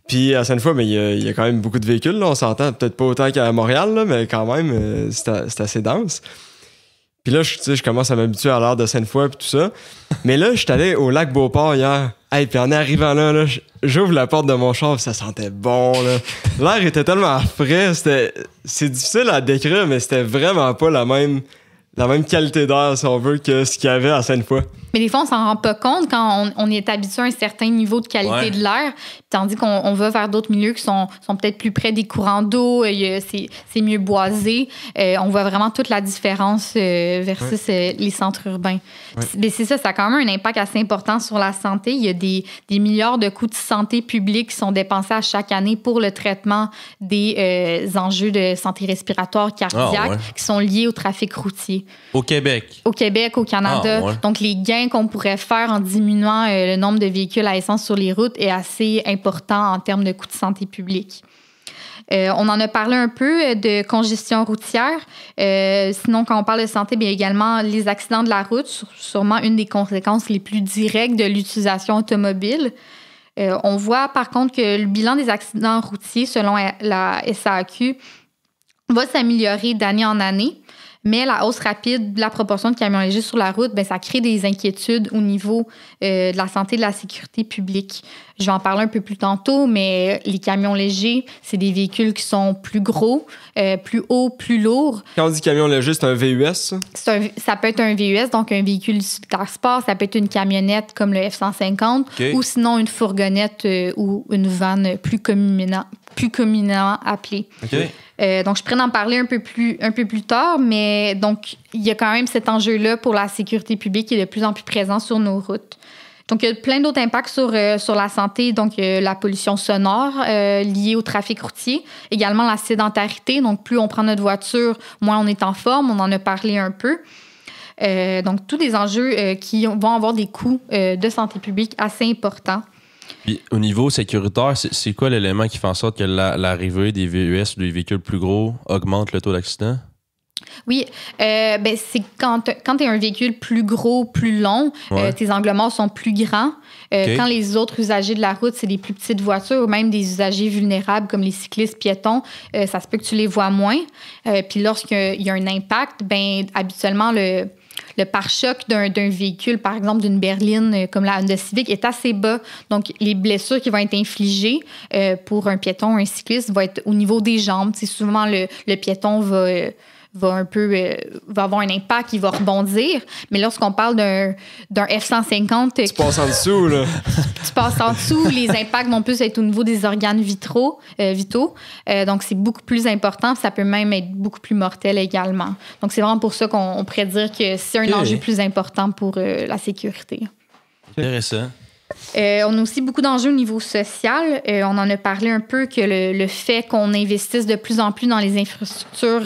Puis à Sainte-Foy, il y a quand même beaucoup de véhicules. Là. On s'entend peut-être pas autant qu'à Montréal, là, mais quand même, c'est assez dense. Puis là, je commence à m'habituer à l'heure de Sainte-Foy et tout ça. Mais là, je suis allé au lac Beauport hier. Hey, puis en arrivant là, j'ouvre la porte de mon char et ça sentait bon. Là. L'air était tellement frais. C'est difficile à décrire, mais c'était vraiment pas la même la même qualité d'air, si on veut, que ce qu'il y avait à Sainte-Foy. Mais des fois, on s'en rend pas compte quand on est habitué à un certain niveau de qualité de l'air, tandis qu'on va vers d'autres milieux qui sont peut-être plus près des courants d'eau, c'est mieux boisé. On voit vraiment toute la différence versus les centres urbains. Mais c'est ça a quand même un impact assez important sur la santé. Il y a des milliards de coûts de santé publique qui sont dépensés à chaque année pour le traitement des enjeux de santé respiratoire, cardiaque, qui sont liés au trafic routier. Au Québec? Au Québec, au Canada. Donc, les gains qu'on pourrait faire en diminuant le nombre de véhicules à essence sur les routes est assez important en termes de coûts de santé publique. On en a parlé un peu de congestion routière. Sinon, quand on parle de santé, bien également les accidents de la route, sûrement une des conséquences les plus directes de l'utilisation automobile. On voit par contre que le bilan des accidents routiers, selon la SAQ, va s'améliorer d'année en année. Mais la hausse rapide de la proportion de camions légers sur la route, bien, ça crée des inquiétudes au niveau de la santé et de la sécurité publique. Je vais en parler un peu plus tantôt, mais les camions légers, c'est des véhicules qui sont plus gros, plus hauts, plus lourds. Quand on dit camion léger, c'est un VUS, ça? Ça peut être un VUS, donc un véhicule utilitaire sport. Ça peut être une camionnette comme le F-150 ou sinon une fourgonnette ou une vanne plus communément appelée. Donc, je pourrais en parler un peu plus tard, mais donc, il y a quand même cet enjeu-là pour la sécurité publique qui est de plus en plus présent sur nos routes. Donc, il y a plein d'autres impacts sur la santé, donc la pollution sonore liée au trafic routier, également la sédentarité, donc plus on prend notre voiture, moins on est en forme, on en a parlé un peu. Donc, tous des enjeux qui vont avoir des coûts de santé publique assez importants. Puis, au niveau sécuritaire, c'est quoi l'élément qui fait en sorte que l'arrivée des VUS ou des véhicules plus gros augmente le taux d'accident? Oui, c'est quand tu as un véhicule plus gros, plus long, tes angles morts sont plus grands. Quand les autres usagers de la route, c'est des plus petites voitures ou même des usagers vulnérables comme les cyclistes, piétons, ça se peut que tu les vois moins. Puis lorsqu'il y a un impact, ben habituellement, le pare-choc d'un véhicule, par exemple d'une berline comme la Honda Civic, est assez bas. Donc, les blessures qui vont être infligées pour un piéton ou un cycliste vont être au niveau des jambes. C'est souvent le piéton va avoir un impact, il va rebondir. Mais lorsqu'on parle d'un F-150... Tu passes en dessous, là. Tu passes en dessous. Les impacts vont plus être au niveau des organes vitaux. Donc, c'est beaucoup plus important. Ça peut même être beaucoup plus mortel également. Donc, c'est vraiment pour ça qu'on pourrait dire que c'est un enjeu plus important pour la sécurité. Intéressant. On a aussi beaucoup d'enjeux au niveau social. On en a parlé un peu que le fait qu'on investisse de plus en plus dans les infrastructures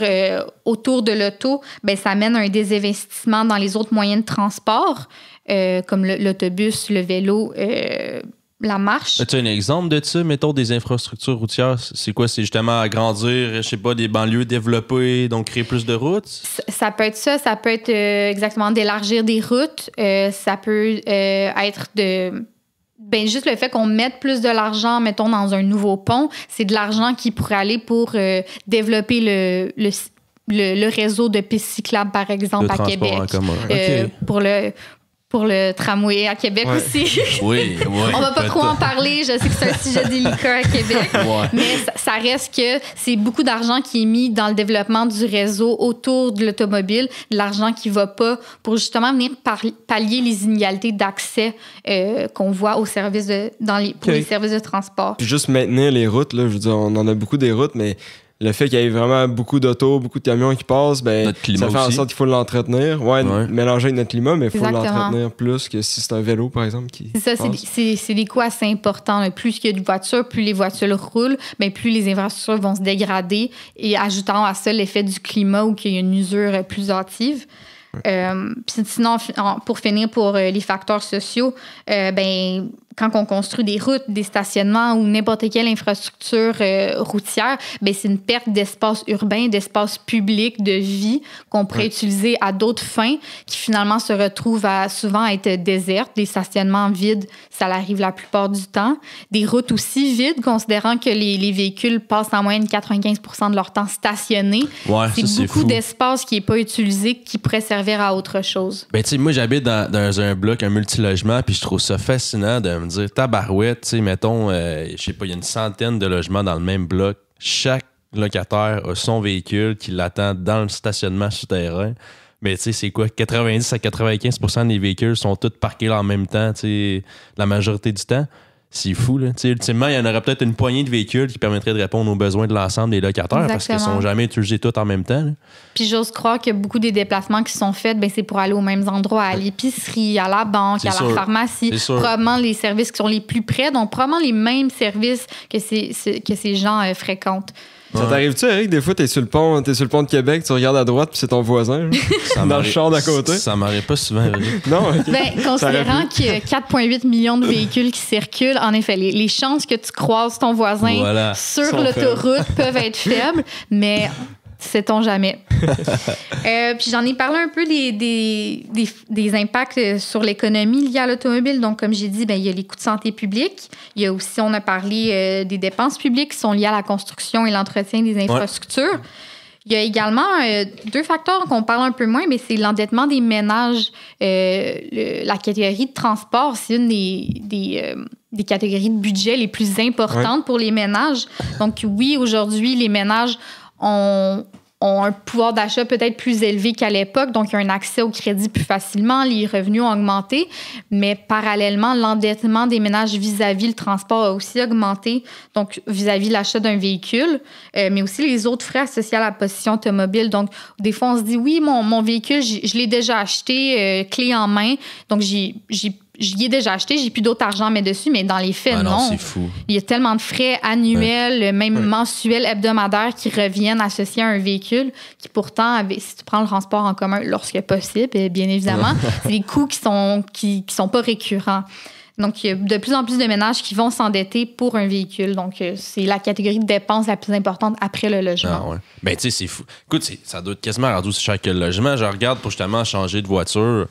autour de l'auto, ben, ça amène à un désinvestissement dans les autres moyens de transport, comme l'autobus, le vélo, la marche. As-tu un exemple de ça, mettons, des infrastructures routières? C'est quoi? C'est justement agrandir, je sais pas, des banlieues développées, donc créer plus de routes? Ça peut être ça. Ça peut être exactement d'élargir des routes. Ça peut être juste le fait qu'on mette plus de l'argent, mettons, dans un nouveau pont, c'est de l'argent qui pourrait aller pour développer le réseau de pistes cyclables, par exemple, à Québec. En commun. Pour le tramway à Québec aussi. Oui. On va pas trop en parler. Je sais que c'est un sujet délicat à Québec. Mais ça reste que c'est beaucoup d'argent qui est mis dans le développement du réseau autour de l'automobile, de l'argent qui va pas pour justement venir pallier les inégalités d'accès qu'on voit aux services pour les services de transport. Puis juste maintenir les routes, là, je veux dire, on en a beaucoup des routes, mais le fait qu'il y ait vraiment beaucoup d'autos, beaucoup de camions qui passent, ben, ça fait en sorte qu'il faut l'entretenir. Mélanger avec notre climat, mais il faut l'entretenir plus que si c'est un vélo, par exemple. C'est ça, c'est des coûts assez importants. Là. Plus il y a de voitures, plus les voitures roulent, ben, plus les infrastructures vont se dégrader. Et ajoutant à ça l'effet du climat ou qu'il y a une usure plus hâtive. Sinon, pour finir, pour les facteurs sociaux, quand on construit des routes, des stationnements ou n'importe quelle infrastructure routière, c'est une perte d'espace urbain, d'espace public, de vie qu'on pourrait utiliser à d'autres fins qui finalement se retrouvent souvent à être désertes. Les stationnements vides, ça arrive la plupart du temps. Des routes aussi vides, considérant que les véhicules passent en moyenne 95% de leur temps stationnés. C'est beaucoup d'espace qui n'est pas utilisé, qui pourrait servir à autre chose. Moi, j'habite dans un bloc, un multilogement, puis je trouve ça fascinant de me dire, tabarouette, tu sais, mettons, je sais pas, il y a une centaine de logements dans le même bloc. Chaque locataire a son véhicule qui l'attend dans le stationnement souterrain. Mais tu sais, c'est quoi? 90 à 95% des véhicules sont tous parqués là en même temps, tu sais, la majorité du temps. C'est fou, là. Tu sais, ultimement, il y en aurait peut-être une poignée de véhicules qui permettraient de répondre aux besoins de l'ensemble des locataires parce qu'ils ne sont jamais utilisés tous en même temps. Là. Puis j'ose croire que beaucoup des déplacements qui sont faits, ben, c'est pour aller aux mêmes endroits, à l'épicerie, à la banque, à la pharmacie. Probablement les services qui sont les plus près, donc probablement les mêmes services que ces gens fréquentent. Ça t'arrive-tu, Eric? Des fois, t'es sur le pont de Québec, tu regardes à droite, puis c'est ton voisin, dans le char d'à côté. Ça m'arrive pas souvent, Eric. Non, okay. Ben, considérant qu'il y a 4,8 millions de véhicules qui circulent, en effet, les chances que tu croises ton voisin sur l'autoroute peuvent être faibles, mais sait-on jamais. Puis j'en ai parlé un peu des impacts sur l'économie liés à l'automobile. Donc, comme j'ai dit, ben, il y a les coûts de santé publique. Il y a aussi, on a parlé des dépenses publiques qui sont liées à la construction et l'entretien des infrastructures. Ouais. Il y a également 2 facteurs qu'on parle un peu moins, mais c'est l'endettement des ménages. La catégorie de transport, c'est une des catégories de budget les plus importantes pour les ménages. Donc, oui, aujourd'hui, les ménages ont un pouvoir d'achat peut-être plus élevé qu'à l'époque, donc il y a un accès au crédit plus facilement, les revenus ont augmenté, mais parallèlement, l'endettement des ménages vis-à-vis le transport a aussi augmenté, donc vis-à-vis l'achat d'un véhicule, mais aussi les autres frais associés à la possession automobile. Donc, des fois, on se dit, oui, mon véhicule, je l'ai déjà acheté, clé en main, donc j'y ai déjà acheté, j'ai plus d'autre argent à mettre dessus, mais dans les faits, non. C'est fou. Il y a tellement de frais annuels, même mensuels, hebdomadaires qui reviennent associés à un véhicule qui pourtant, si tu prends le transport en commun lorsque possible, bien évidemment, c'est des coûts qui sont pas récurrents. Donc, il y a de plus en plus de ménages qui vont s'endetter pour un véhicule. Donc, c'est la catégorie de dépenses la plus importante après le logement. Ah ouais. Ben, tu sais, c'est fou. Écoute, ça doit être quasiment rendu aussi cher que le logement. Je regarde pour justement changer de voiture.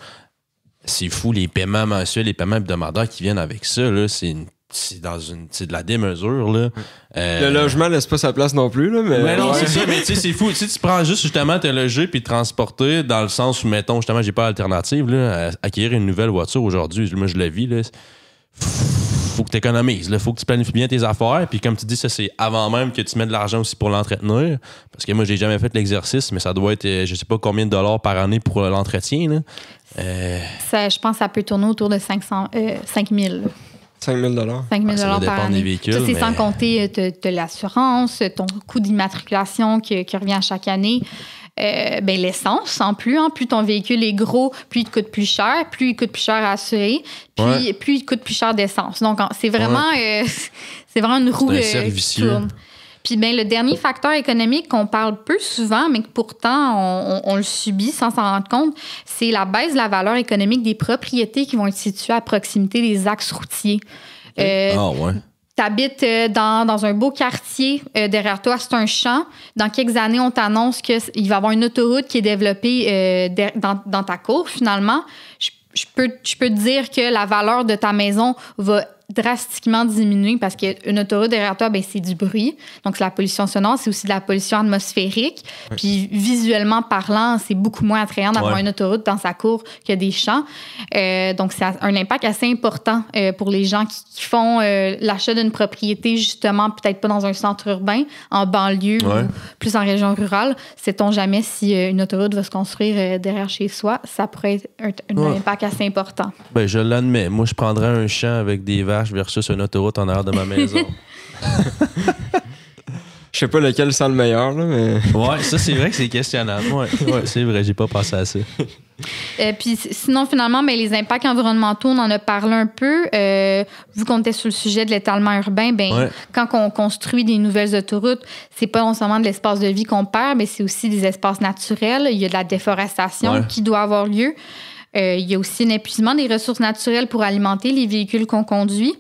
C'est fou, les paiements mensuels, les paiements hebdomadaires qui viennent avec ça, là, c'est de la démesure, là. Le logement laisse pas sa place non plus, là, mais... non, c'est ça, mais tu sais, c'est fou. Si tu prends juste, justement, te loger puis te transporter dans le sens où, mettons, justement, j'ai pas d'alternative, là, acquérir une nouvelle voiture aujourd'hui, moi, je la vis, là, faut que tu économises, là, faut que tu planifies bien tes affaires, puis comme tu dis, ça, c'est avant même que tu mets de l'argent aussi pour l'entretenir, parce que moi, j'ai jamais fait l'exercice, mais ça doit être, je sais pas combien de dollars par année pour l'entretien, là. Je pense que ça peut tourner autour de 5 000. 5 000 par année. Des véhicules, ça, c'est sans compter de l'assurance, ton coût d'immatriculation qui revient chaque année. L'essence, en plus. Hein, plus ton véhicule est gros, plus il te coûte plus cher. Plus il coûte plus cher à assurer, plus il coûte plus cher d'essence. Donc, c'est vraiment, c'est vraiment une roue qui tourne. Puis le dernier facteur économique qu'on parle peu souvent, mais que pourtant on le subit sans s'en rendre compte, c'est la baisse de la valeur économique des propriétés qui vont être situées à proximité des axes routiers. T'habites dans un beau quartier, derrière toi, c'est un champ. Dans quelques années, on t'annonce qu'il va y avoir une autoroute qui est développée dans ta cour, finalement. Je peux te dire que la valeur de ta maison va drastiquement diminuer parce qu'une autoroute derrière toi, c'est du bruit. Donc, c'est la pollution sonore, c'est aussi de la pollution atmosphérique. Ouais. Puis, visuellement parlant, c'est beaucoup moins attrayant d'avoir une autoroute dans sa cour que des champs. Donc, c'est un impact assez important pour les gens qui font l'achat d'une propriété, justement, peut-être pas dans un centre urbain, en banlieue ou plus en région rurale. Sait-on jamais si une autoroute va se construire derrière chez soi? Ça pourrait être un impact assez important. Je l'admets. Moi, je prendrais un champ avec des vaches versus une autoroute en arrière de ma maison. Je sais pas lequel sent le meilleur, là, mais... Ouais, ça, c'est vrai que c'est questionnable. Ouais, c'est vrai, j'ai pas pensé à ça. Puis sinon, finalement, les impacts environnementaux, on en a parlé un peu. Vu qu'on était sur le sujet de l'étalement urbain, quand on construit des nouvelles autoroutes, c'est pas non seulement de l'espace de vie qu'on perd, mais c'est aussi des espaces naturels. Il y a de la déforestation qui doit avoir lieu. Il y a aussi un épuisement des ressources naturelles pour alimenter les véhicules qu'on conduit.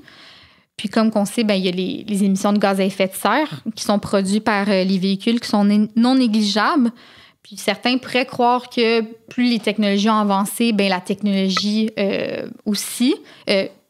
Puis comme on sait, il y a les émissions de gaz à effet de serre qui sont produites par les véhicules qui sont non négligeables. Puis certains pourraient croire que plus les technologies ont avancé, la technologie aussi.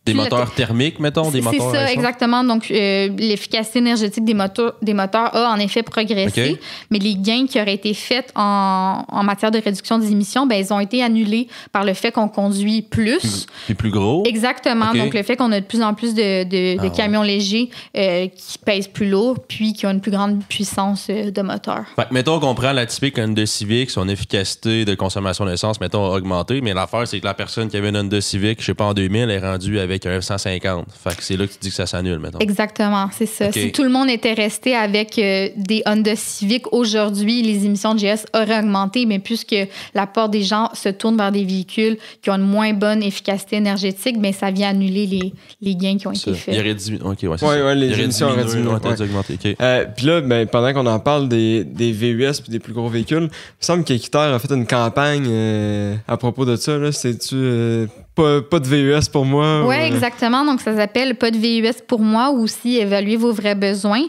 Des moteurs thermiques, mettons, des moteurs. C'est ça, exactement. Donc, l'efficacité énergétique des moteurs a en effet progressé, mais les gains qui auraient été faits en matière de réduction des émissions, ben, ils ont été annulés par le fait qu'on conduit plus. Puis plus gros. Exactement. Donc, le fait qu'on a de plus en plus de camions légers qui pèsent plus lourd, puis qui ont une plus grande puissance de moteur. Fait que, mettons qu'on prend la typique Honda Civic, son efficacité de consommation d'essence, mettons, a augmenté, mais l'affaire, c'est que la personne qui avait une Honda Civic, je sais pas, en 2000, est rendue avec un F-150. Fait que c'est là que tu dis que ça s'annule, mettons. Exactement, c'est ça. Si tout le monde était resté avec des Honda Civic aujourd'hui, les émissions de GS auraient augmenté, mais puisque la plupart des gens se tournent vers des véhicules qui ont une moins bonne efficacité énergétique, bien, ça vient annuler les gains qui ont été faits. Il aurait diminué. OK, ouais, ouais, les émissions auraient diminué. Augmenté. Puis là, ben, pendant qu'on en parle des VUS puis des plus gros véhicules, il me semble qu'Équiterre a fait une campagne à propos de ça. C'est-tu pas de VUS pour moi? Oui, exactement. Donc, ça s'appelle Pas de VUS pour moi ou aussi Évaluer vos vrais besoins.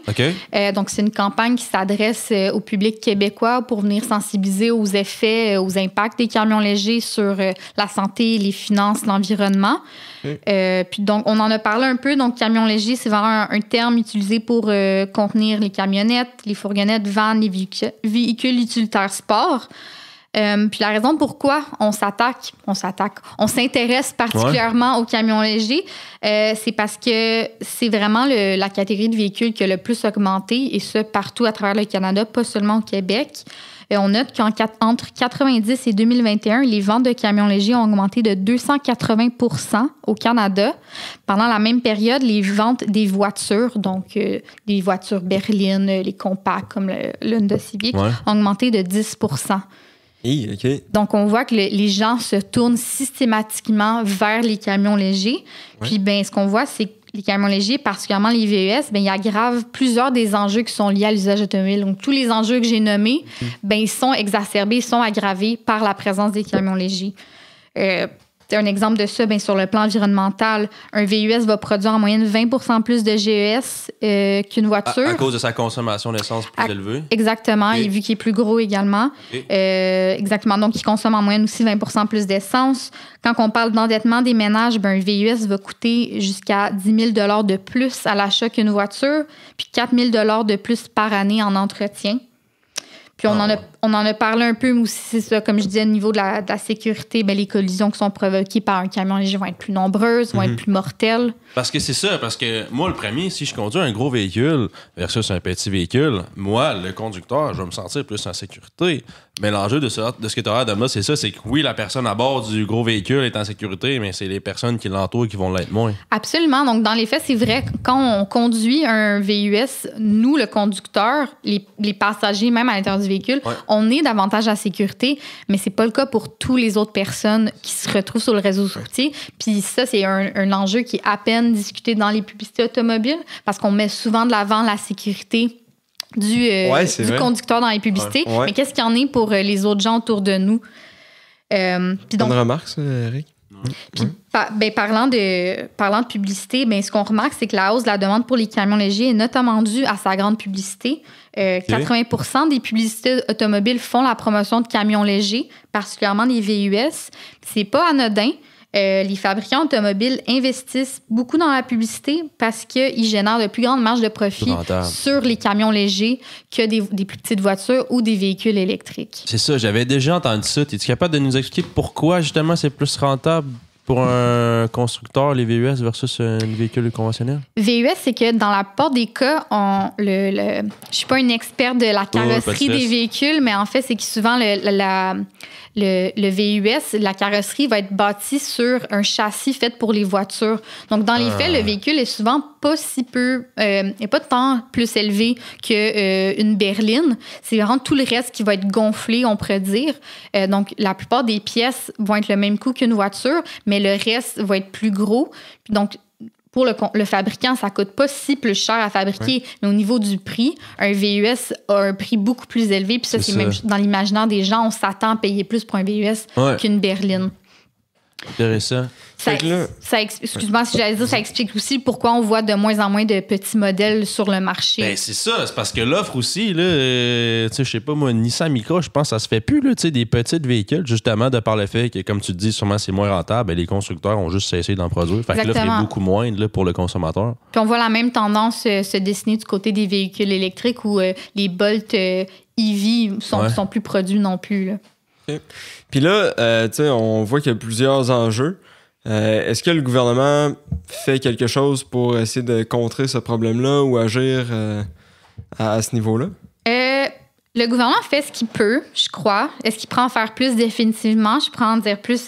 Donc, c'est une campagne qui s'adresse au public québécois pour venir sensibiliser aux effets, aux impacts des camions légers sur la santé, les finances, l'environnement. Puis donc, on en a parlé un peu. Donc, camion léger, c'est vraiment un terme utilisé pour contenir les camionnettes, les fourgonnettes, vannes, les véhicules utilitaires sport. Puis la raison pourquoi on s'intéresse particulièrement aux camions légers, c'est parce que c'est vraiment la catégorie de véhicules qui a le plus augmenté, et ça partout à travers le Canada, pas seulement au Québec. On note qu'entre 90 et 2021, les ventes de camions légers ont augmenté de 280% au Canada. Pendant la même période, les ventes des voitures, donc les voitures berlines, les compacts comme le Honda Civic, ont augmenté de 10%. Donc, on voit que les gens se tournent systématiquement vers les camions légers. Puis, ben, ce qu'on voit, c'est que les camions légers, particulièrement les VUS, ben, ils aggravent plusieurs des enjeux qui sont liés à l'usage automobile. Donc, tous les enjeux que j'ai nommés, ben, ils sont exacerbés, ils sont aggravés par la présence des camions légers. Un exemple de ça, bien, sur le plan environnemental, un VUS va produire en moyenne 20% plus de GES qu'une voiture. À cause de sa consommation d'essence plus élevée. Exactement, et vu qu'il est plus gros également. Exactement, donc il consomme en moyenne aussi 20% plus d'essence. Quand on parle d'endettement des ménages, bien, un VUS va coûter jusqu'à 10 000 $ de plus à l'achat qu'une voiture, puis 4 000 $ de plus par année en entretien. Puis on en a parlé un peu, mais aussi, c'est ça, comme je disais, au niveau de la sécurité, bien, les collisions qui sont provoquées par un camion léger vont être plus nombreuses, vont être plus mortelles. Parce que c'est ça, parce que moi, le premier, si je conduis un gros véhicule versus un petit véhicule, moi, le conducteur, je vais me sentir plus en sécurité. Mais l'enjeu de ce que tu as là, c'est ça, c'est que oui, la personne à bord du gros véhicule est en sécurité, mais c'est les personnes qui l'entourent qui vont l'être moins. Absolument. Donc, dans les faits, c'est vrai que quand on conduit un VUS, nous, le conducteur, les passagers, même à l'intérieur du véhicule, on est davantage en sécurité, mais c'est pas le cas pour toutes les autres personnes qui se retrouvent sur le réseau routier. Puis ça, c'est un enjeu qui est à peine discuté dans les publicités automobiles, parce qu'on met souvent de l'avant la sécurité du conducteur dans les publicités. Mais qu'est-ce qu'il y en est pour les autres gens autour de nous? Puis donc, bonne remarque, ça, Eric. Puis, parlant de publicité, ce qu'on remarque, c'est que la hausse de la demande pour les camions légers est notamment due à sa grande publicité. 80% des publicités automobiles font la promotion de camions légers, particulièrement des VUS. C'est pas anodin. Les fabricants automobiles investissent beaucoup dans la publicité parce qu'ils génèrent de plus grandes marges de profit sur les camions légers que des plus petites voitures ou des véhicules électriques. C'est ça, j'avais déjà entendu ça. Es-tu capable de nous expliquer pourquoi, justement, c'est plus rentable pour un constructeur, les VUS versus un véhicule conventionnel? VUS, c'est que dans la plupart des cas, je suis pas une experte de la carrosserie des véhicules, mais en fait, c'est que souvent, le VUS, la carrosserie va être bâtie sur un châssis fait pour les voitures. Donc, dans les faits, le véhicule est souvent pas si peu, n'est pas tant plus élevé qu'une berline. C'est vraiment tout le reste qui va être gonflé, on pourrait dire. Donc, la plupart des pièces vont être le même coût qu'une voiture, mais le reste va être plus gros. Puis donc, pour le fabricant, ça ne coûte pas si plus cher à fabriquer. Mais au niveau du prix, un VUS a un prix beaucoup plus élevé. Puis ça, c'est même dans l'imaginaire des gens, on s'attend à payer plus pour un VUS qu'une berline. Intéressant. Excuse-moi si j'allais dire, ça explique aussi pourquoi on voit de moins en moins de petits modèles sur le marché. Ben, c'est ça. C'est parce que l'offre aussi, là, tu sais, je sais pas, moi, Nissan Micra, je pense que ça se fait plus, là, tu sais, des petits véhicules, justement, de par le fait que, comme tu te dis, sûrement c'est moins rentable, ben, les constructeurs ont juste cessé d'en produire. Fait que l'offre est beaucoup moindre, là, pour le consommateur. Puis on voit la même tendance se dessiner du côté des véhicules électriques où les Bolt EV sont plus produits non plus, là. Okay. Puis là, tu sais, on voit qu'il y a plusieurs enjeux. Est-ce que le gouvernement fait quelque chose pour essayer de contrer ce problème-là ou agir à ce niveau-là? Le gouvernement fait ce qu'il peut, je crois. Est-ce qu'il pourrait en faire plus définitivement? Je pourrais en dire plus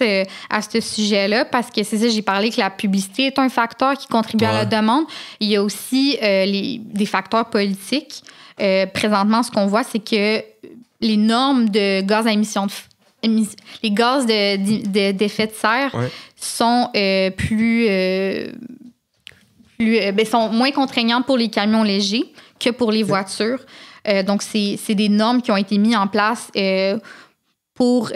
à ce sujet-là parce que c'est ça, j'ai parlé que la publicité est un facteur qui contribue à la demande. Il y a aussi des facteurs politiques. Présentement, ce qu'on voit, c'est que les normes de gaz à émissions les gaz d'effet de serre sont sont moins contraignants pour les camions légers que pour les voitures. Donc, c'est des normes qui ont été mises en place pour tous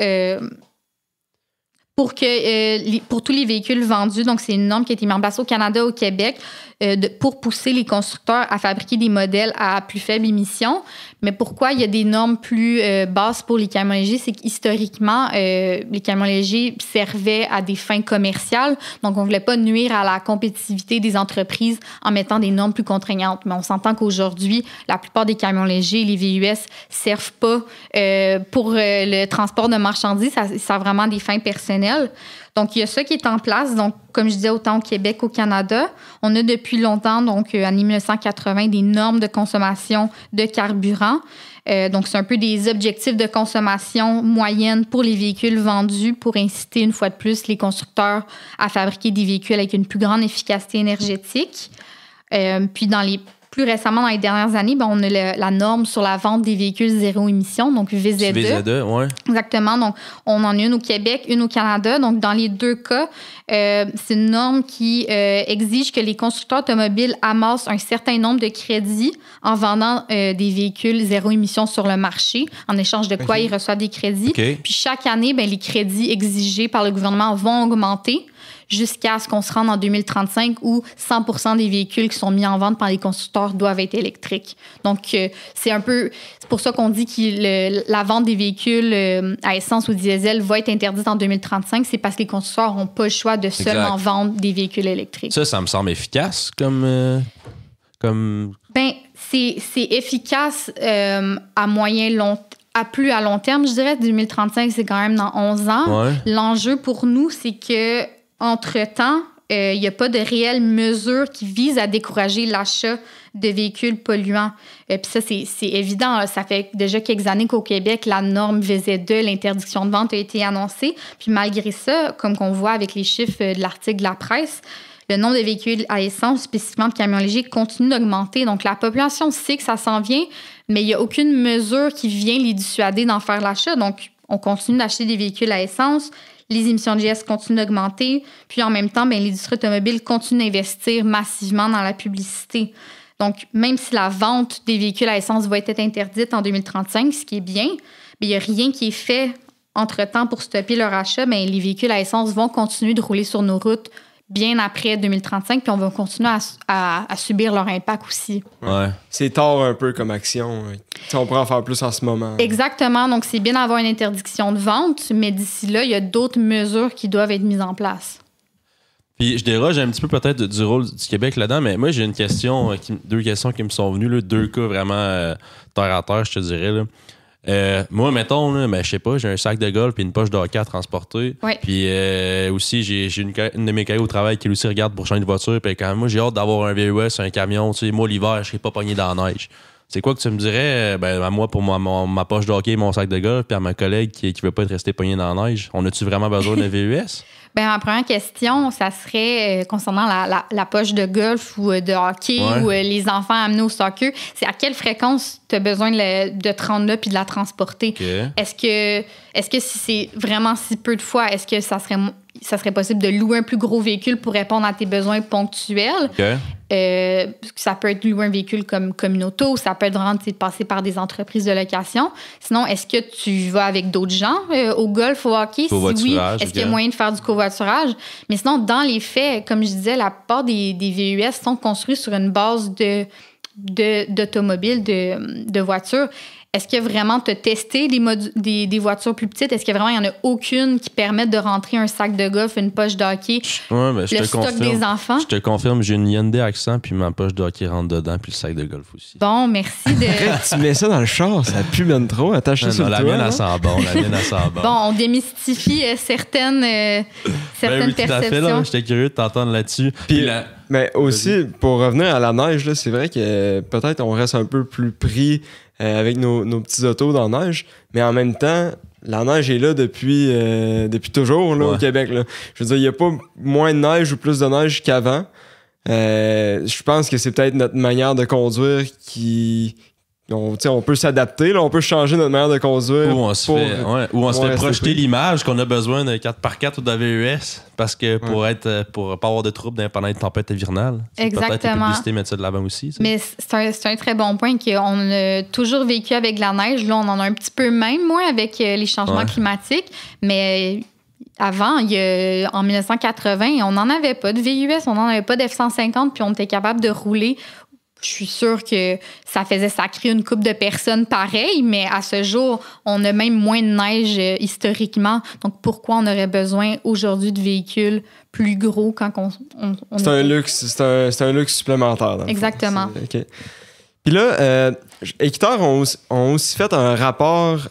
les véhicules vendus. Donc, c'est une norme qui a été mise en place au Canada, au Québec, pour pousser les constructeurs à fabriquer des modèles à plus faible émission. Mais pourquoi il y a des normes plus basses pour les camions légers? C'est qu'historiquement, les camions légers servaient à des fins commerciales. Donc, on ne voulait pas nuire à la compétitivité des entreprises en mettant des normes plus contraignantes. Mais on s'entend qu'aujourd'hui, la plupart des camions légers, les VUS, servent pas pour le transport de marchandises. Ça a vraiment des fins personnelles. Donc, il y a ça qui est en place. Donc, comme je disais, autant au Québec qu'au Canada, on a depuis longtemps, donc en 1980, des normes de consommation de carburant. Donc, c'est un peu des objectifs de consommation moyenne pour les véhicules vendus pour inciter, une fois de plus, les constructeurs à fabriquer des véhicules avec une plus grande efficacité énergétique. Puis, plus récemment, dans les dernières années, on a la norme sur la vente des véhicules zéro émission, donc VZE. VZE, oui. Exactement. Donc, on en a une au Québec, une au Canada. Donc, dans les deux cas, c'est une norme qui exige que les constructeurs automobiles amassent un certain nombre de crédits en vendant des véhicules zéro émission sur le marché, en échange de quoi ils reçoivent des crédits. Puis, chaque année, les crédits exigés par le gouvernement vont augmenter jusqu'à ce qu'on se rende en 2035 où 100% des véhicules qui sont mis en vente par les constructeurs doivent être électriques. Donc, c'est pour ça qu'on dit que la vente des véhicules à essence ou diesel va être interdite en 2035. C'est parce que les constructeurs n'ont pas le choix de seulement vendre des véhicules électriques. Ça me semble efficace comme... C'est efficace à plus à long terme, je dirais. 2035, c'est quand même dans 11 ans. Ouais. L'enjeu pour nous, c'est que entre-temps, il n'y a pas de réelles mesures qui visent à décourager l'achat de véhicules polluants. Puis ça, c'est évident. Ça fait déjà quelques années qu'au Québec, la norme VZE, l'interdiction de vente, a été annoncée. Puis malgré ça, comme qu'on voit avec les chiffres de l'article de la presse, le nombre de véhicules à essence, spécifiquement de camions légers, continue d'augmenter. Donc, la population sait que ça s'en vient, mais il n'y a aucune mesure qui vient les dissuader d'en faire l'achat. Donc, on continue d'acheter des véhicules à essence. Les émissions de GS continuent d'augmenter. Puis, en même temps, l'industrie automobile continue d'investir massivement dans la publicité. Donc, même si la vente des véhicules à essence va être interdite en 2035, ce qui est bien, il n'y a rien qui est fait entre-temps pour stopper leur achat. Les véhicules à essence vont continuer de rouler sur nos routes bien après 2035, puis on va continuer à subir leur impact aussi. Ouais. C'est tard un peu comme action. On pourrait en faire plus en ce moment. Exactement. Donc, c'est bien d'avoir une interdiction de vente, mais d'ici là, il y a d'autres mesures qui doivent être mises en place. Puis, je déroge un petit peu peut-être du rôle du Québec là-dedans, mais moi, j'ai deux questions qui me sont venues, là, deux cas vraiment terre à terre, je te dirais, là. Moi, mettons, je sais pas, j'ai un sac de golf et une poche de hockey à transporter. Ouais. Puis aussi, j'ai une de mes collègues au travail qui lui aussi regarde pour changer de voiture. Puis quand même, moi, j'ai hâte d'avoir un VUS, un camion. Tu sais, moi, l'hiver, je serais pas pogné dans la neige. C'est quoi que tu me dirais, à moi, pour ma poche de hockey et mon sac de golf, puis à ma collègue qui veut pas être restée pognée dans la neige? On a-tu vraiment besoin d'un VUS? Ma première question, ça serait concernant la poche de golf ou de hockey ou les enfants amenés au soccer. C'est à quelle fréquence tu as besoin de te rendre là puis de la transporter? Okay. Est-ce que si c'est vraiment si peu de fois, est-ce que ça serait... ça serait possible de louer un plus gros véhicule pour répondre à tes besoins ponctuels. OK. Ça peut être louer un véhicule comme une auto, ça peut être vraiment de passer par des entreprises de location. Sinon, est-ce que tu vas avec d'autres gens au golf, au hockey? Si oui, est-ce qu'il y a moyen de faire du covoiturage? Mais sinon, dans les faits, comme je disais, la plupart des VUS sont construits sur une base d'automobiles, de voitures. Est-ce que vraiment tu as testé des voitures plus petites? Est-ce que vraiment il n'y en a aucune qui permette de rentrer un sac de golf, une poche de hockey, le stock des enfants? Je te confirme, j'ai une Hyundai Accent, puis ma poche de hockey rentre dedans, puis le sac de golf aussi. Bon, merci de... Tu mets ça dans le char, ça pue même trop. Attache ça sur le toit. La mienne, elle sent bon. Bon, on démystifie certaines oui, perceptions. Tout à fait, là, j'étais curieux de t'entendre là-dessus. Puis mais aussi, pour revenir à la neige, là, c'est vrai que peut-être on reste un peu plus pris avec nos petits autos dans la neige, mais en même temps, la neige est là depuis toujours là, au Québec. Là. Je veux dire, il n'y a pas moins de neige ou plus de neige qu'avant. Je pense que c'est peut-être notre manière de conduire qui... On peut s'adapter, là, on peut changer notre manière de conduire. Ou on se fait projeter l'image qu'on a besoin d'un 4x4 ou d'un VUS parce que pour pas avoir de troubles pendant les tempêtes hivernales. Exactement. Peut-être les publicités mettent ça de l'avant aussi. Mais c'est un très bon point qu'on a toujours vécu avec la neige. Là, on en a un petit peu même moins avec les changements climatiques. Mais avant, en 1980, on n'en avait pas de VUS, on n'en avait pas d'F-150, puis on était capable de rouler. Je suis sûre que ça faisait sacrer une couple de personnes pareilles, mais à ce jour, on a même moins de neige historiquement. Donc, pourquoi on aurait besoin aujourd'hui de véhicules plus gros quand on c'est un luxe, c'est un luxe supplémentaire. Exactement. Okay. Puis là, Équiterre ont aussi fait un rapport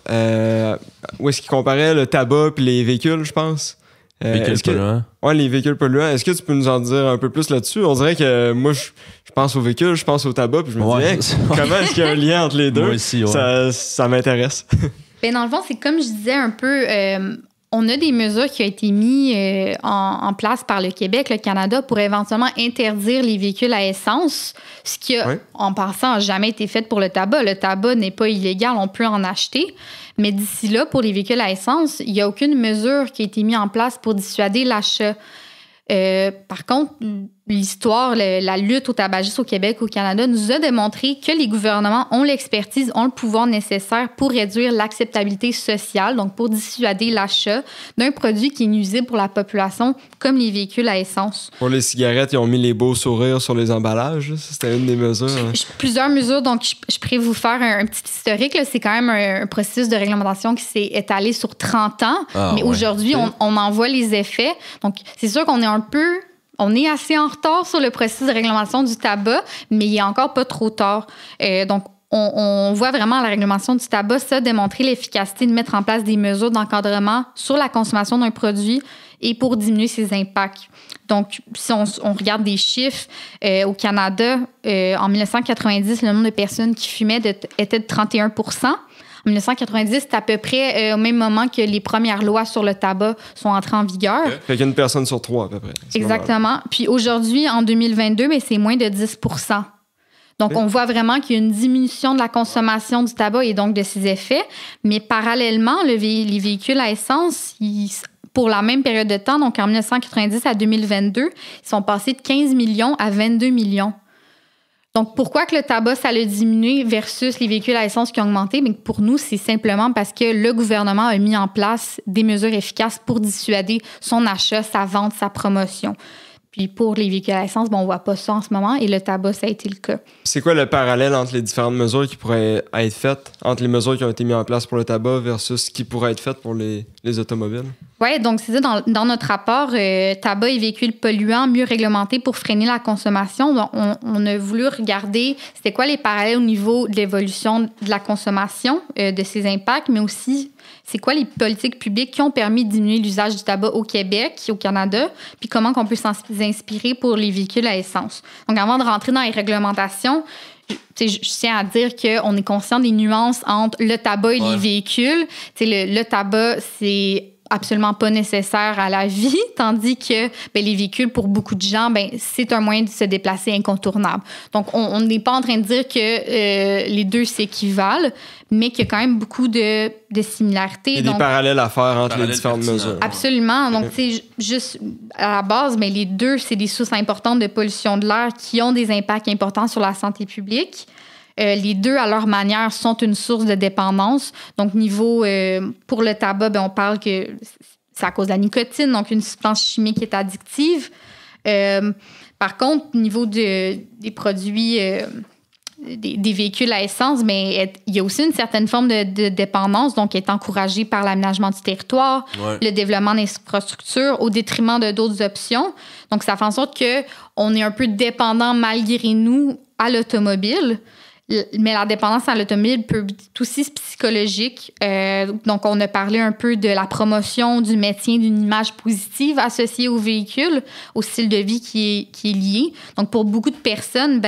où est-ce qu'ils comparaient le tabac et les véhicules, je pense. Véhicules polluants. Oui, les véhicules polluants. Est-ce que tu peux nous en dire un peu plus là-dessus? On dirait que moi, je pense aux véhicules, je pense au tabac, puis je me dis, comment est-ce qu'il y a un lien entre les deux? Moi aussi, ça m'intéresse. Bien, dans le fond, c'est comme je disais un peu, on a des mesures qui ont été mises en place par le Québec, le Canada, pour éventuellement interdire les véhicules à essence, ce qui, en passant, n'a jamais été fait pour le tabac. Le tabac n'est pas illégal, on peut en acheter. Mais d'ici là, pour les véhicules à essence, il n'y a aucune mesure qui a été mise en place pour dissuader l'achat. Par contre, l'histoire, la lutte au tabagisme au Québec, au Canada, nous a démontré que les gouvernements ont l'expertise, ont le pouvoir nécessaire pour réduire l'acceptabilité sociale, donc pour dissuader l'achat d'un produit qui est nuisible pour la population, comme les véhicules à essence. Pour les cigarettes, ils ont mis les beaux sourires sur les emballages. C'était une des mesures. Plusieurs mesures, donc je pourrais vous faire un petit historique. Là. C'est quand même un processus de réglementation qui s'est étalé sur 30 ans, mais aujourd'hui, on en voit les effets. Donc, c'est sûr qu'on est on est assez en retard sur le processus de réglementation du tabac, mais il n'est encore pas trop tard. Donc, on voit vraiment la réglementation du tabac, ça, démontrer l'efficacité de mettre en place des mesures d'encadrement sur la consommation d'un produit et pour diminuer ses impacts. Donc, si on regarde des chiffres, au Canada, en 1990, le nombre de personnes qui fumaient était de 31 %. En 1990, c'est à peu près au même moment que les premières lois sur le tabac sont entrées en vigueur. Fait qu'il y a une personne sur 3 à peu près. Exactement. Puis aujourd'hui, en 2022, mais c'est moins de 10 %. Donc, on voit vraiment qu'il y a une diminution de la consommation du tabac et donc de ses effets. Mais parallèlement, les véhicules à essence, pour la même période de temps, donc en 1990 à 2022, ils sont passés de 15 millions à 22 millions. Donc, pourquoi que le tabac, ça a diminué versus les véhicules à essence qui ont augmenté? Mais pour nous, c'est simplement parce que le gouvernement a mis en place des mesures efficaces pour dissuader son achat, sa vente, sa promotion. Puis pour les véhicules à essence, on ne voit pas ça en ce moment et le tabac, ça a été le cas. C'est quoi le parallèle entre les différentes mesures qui pourraient être faites, entre les mesures qui ont été mises en place pour le tabac versus ce qui pourrait être fait pour les automobiles? Oui, donc c'est ça, dans notre rapport, tabac et véhicules polluants mieux réglementés pour freiner la consommation, on a voulu regarder c'était quoi les parallèles au niveau de l'évolution de la consommation, de ses impacts, mais aussi c'est quoi les politiques publiques qui ont permis de diminuer l'usage du tabac au Québec, au Canada, puis comment on peut s'inspirer pour les véhicules à essence. Donc, avant de rentrer dans les réglementations, je tiens à dire qu'on est conscient des nuances entre le tabac et les véhicules. Le tabac, absolument pas nécessaires à la vie, tandis que les véhicules, pour beaucoup de gens, c'est un moyen de se déplacer incontournable. Donc, on n'est pas en train de dire que les deux s'équivalent, mais qu'il y a quand même beaucoup de similarités. Il y a des parallèles à faire entre les différentes mesures. Absolument. Donc, juste à la base, les deux, c'est des sources importantes de pollution de l'air qui ont des impacts importants sur la santé publique. Les deux, à leur manière, sont une source de dépendance. Donc, pour le tabac, on parle que c'est à cause de la nicotine, donc une substance chimique qui est addictive. Par contre, au niveau des produits, des véhicules à essence, il y a aussi une certaine forme de dépendance, donc qui est encouragée par l'aménagement du territoire, le développement d'infrastructures au détriment de d'autres options. Donc, ça fait en sorte qu'on est un peu dépendant malgré nous à l'automobile. Mais la dépendance à l'automobile peut être aussi psychologique. Donc, on a parlé un peu de la promotion du maintien d'une image positive associée au véhicule, au style de vie qui est lié. Donc, pour beaucoup de personnes,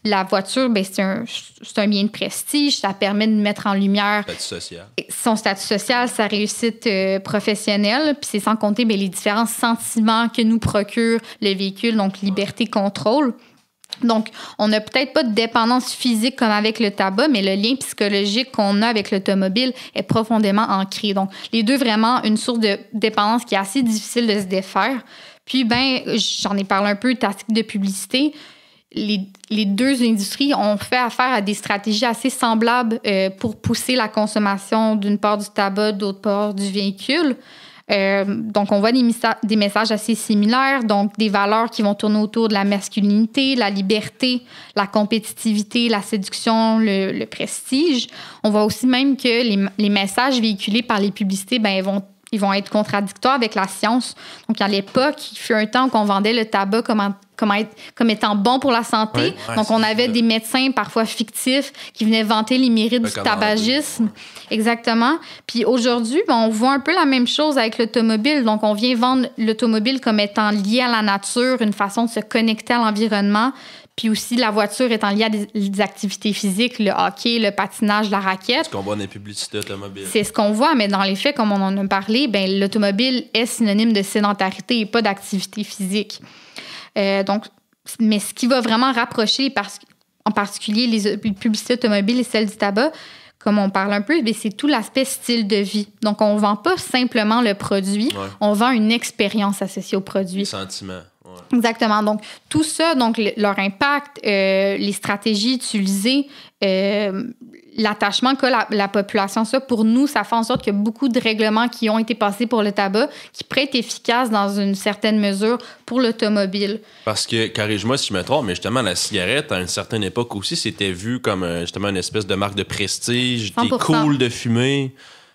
la voiture, c'est un bien de prestige. Ça permet de mettre en lumière son statut social, sa réussite professionnelle. Puis c'est sans compter les différents sentiments que nous procure le véhicule, donc liberté, contrôle. Donc, on n'a peut-être pas de dépendance physique comme avec le tabac, mais le lien psychologique qu'on a avec l'automobile est profondément ancré. Donc, les deux, vraiment, une source de dépendance qui est assez difficile de se défaire. Puis, j'en ai parlé un peu, tactique de publicité. Les deux industries ont fait affaire à des stratégies assez semblables pour pousser la consommation d'une part du tabac, d'autre part du véhicule. Donc, on voit des messages assez similaires, donc des valeurs qui vont tourner autour de la masculinité, la liberté, la compétitivité, la séduction, le prestige. On voit aussi même que les messages véhiculés par les publicités, ils vont être contradictoires avec la science. Donc, à l'époque, il fut un temps qu'on vendait le tabac comme étant bon pour la santé. Donc, on avait des médecins parfois fictifs qui venaient vanter les mérites du tabagisme. Exactement. Puis aujourd'hui, on voit un peu la même chose avec l'automobile. Donc, on vient vendre l'automobile comme étant liée à la nature, une façon de se connecter à l'environnement. Puis aussi, la voiture étant liée à des activités physiques, le hockey, le patinage, la raquette. Ce qu'on voit dans les publicités automobiles. C'est ce qu'on voit, mais dans les faits, comme on en a parlé, l'automobile est synonyme de sédentarité et pas d'activité physique. Mais ce qui va vraiment rapprocher, en particulier les publicités automobiles et celles du tabac, comme on parle un peu, c'est tout l'aspect style de vie. Donc, on ne vend pas simplement le produit, on vend une expérience associée au produit. Les sentiments. Exactement. Donc, tout ça, leur impact, les stratégies utilisées, l'attachement qu'a la population, ça, pour nous, ça fait en sorte qu'il y a beaucoup de règlements qui ont été passés pour le tabac qui pourraient être efficaces dans une certaine mesure pour l'automobile. Parce que, corrige-moi si je me trompe, mais justement, la cigarette, à une certaine époque aussi, c'était vu comme justement une espèce de marque de prestige, 100%. T'es cool de fumer.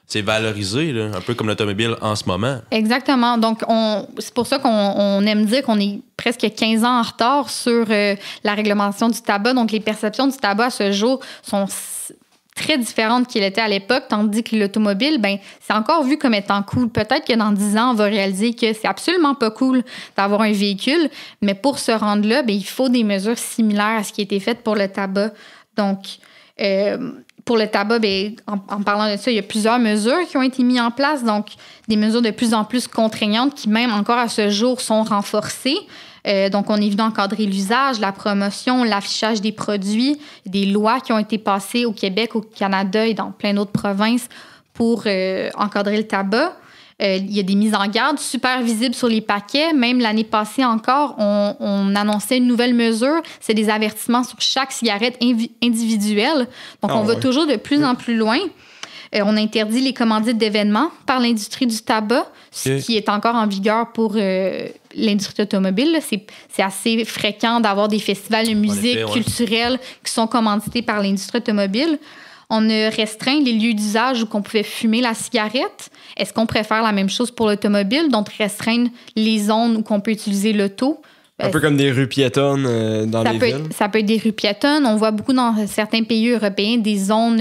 C'est valorisé, là, un peu comme l'automobile en ce moment. Exactement. Donc, c'est pour ça qu'on aime dire qu'on est presque 15 ans en retard sur la réglementation du tabac. Donc, les perceptions du tabac à ce jour sont très différentes qu'il était à l'époque, tandis que l'automobile, c'est encore vu comme étant cool. Peut-être que dans 10 ans, on va réaliser que c'est absolument pas cool d'avoir un véhicule, mais pour se rendre là, il faut des mesures similaires à ce qui a été fait pour le tabac. Donc, pour le tabac, en parlant de ça, il y a plusieurs mesures qui ont été mises en place, donc des mesures de plus en plus contraignantes qui, même encore à ce jour, sont renforcées. Donc, on est venu encadrer l'usage, la promotion, l'affichage des produits, des lois qui ont été passées au Québec, au Canada et dans plein d'autres provinces pour encadrer le tabac. Il y a des mises en garde super visibles sur les paquets. Même l'année passée encore, on annonçait une nouvelle mesure. C'est des avertissements sur chaque cigarette individuelle. Donc, on va toujours de plus en plus loin. On interdit les commandites d'événements par l'industrie du tabac, ce qui est encore en vigueur pour l'industrie automobile. C'est assez fréquent d'avoir des festivals de musique culturels qui sont commandités par l'industrie automobile. On a restreint les lieux d'usage où on pouvait fumer la cigarette. Est-ce qu'on préfère la même chose pour l'automobile, donc restreindre les zones où on peut utiliser l'auto? Un peu comme des rues piétonnes dans les villes. Ça peut être des rues piétonnes. On voit beaucoup dans certains pays européens des zones,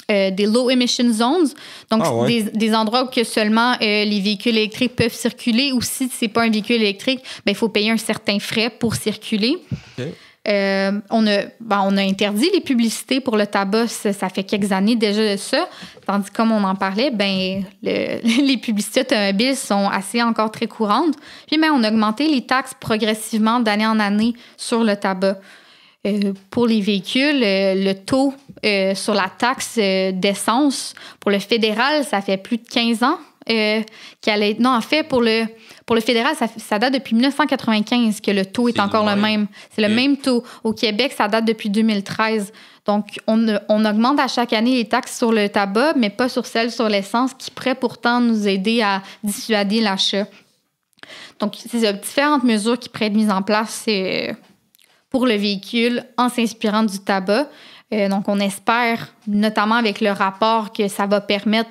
des low emission zones. Donc, des endroits où que seulement les véhicules électriques peuvent circuler, ou si c'est pas un véhicule électrique, il faut payer un certain frais pour circuler. On a interdit les publicités pour le tabac. Ça fait quelques années déjà de ça. Tandis que, comme on en parlait, les publicités automobiles sont assez encore très courantes. Puis, on a augmenté les taxes progressivement d'année en année sur le tabac. Pour les véhicules, le taux sur la taxe d'essence, pour le fédéral, ça fait plus de 15 ans non, en fait, pour le fédéral, ça date depuis 1995 que le taux est encore le même. C'est le même taux. Au Québec, ça date depuis 2013. Donc, on augmente à chaque année les taxes sur le tabac, mais pas sur celles sur l'essence, qui pourraient pourtant nous aider à dissuader l'achat. Donc, c'est différentes mesures qui pourraient être mises en place pour le véhicule en s'inspirant du tabac. Donc, on espère, notamment avec le rapport, que ça va permettre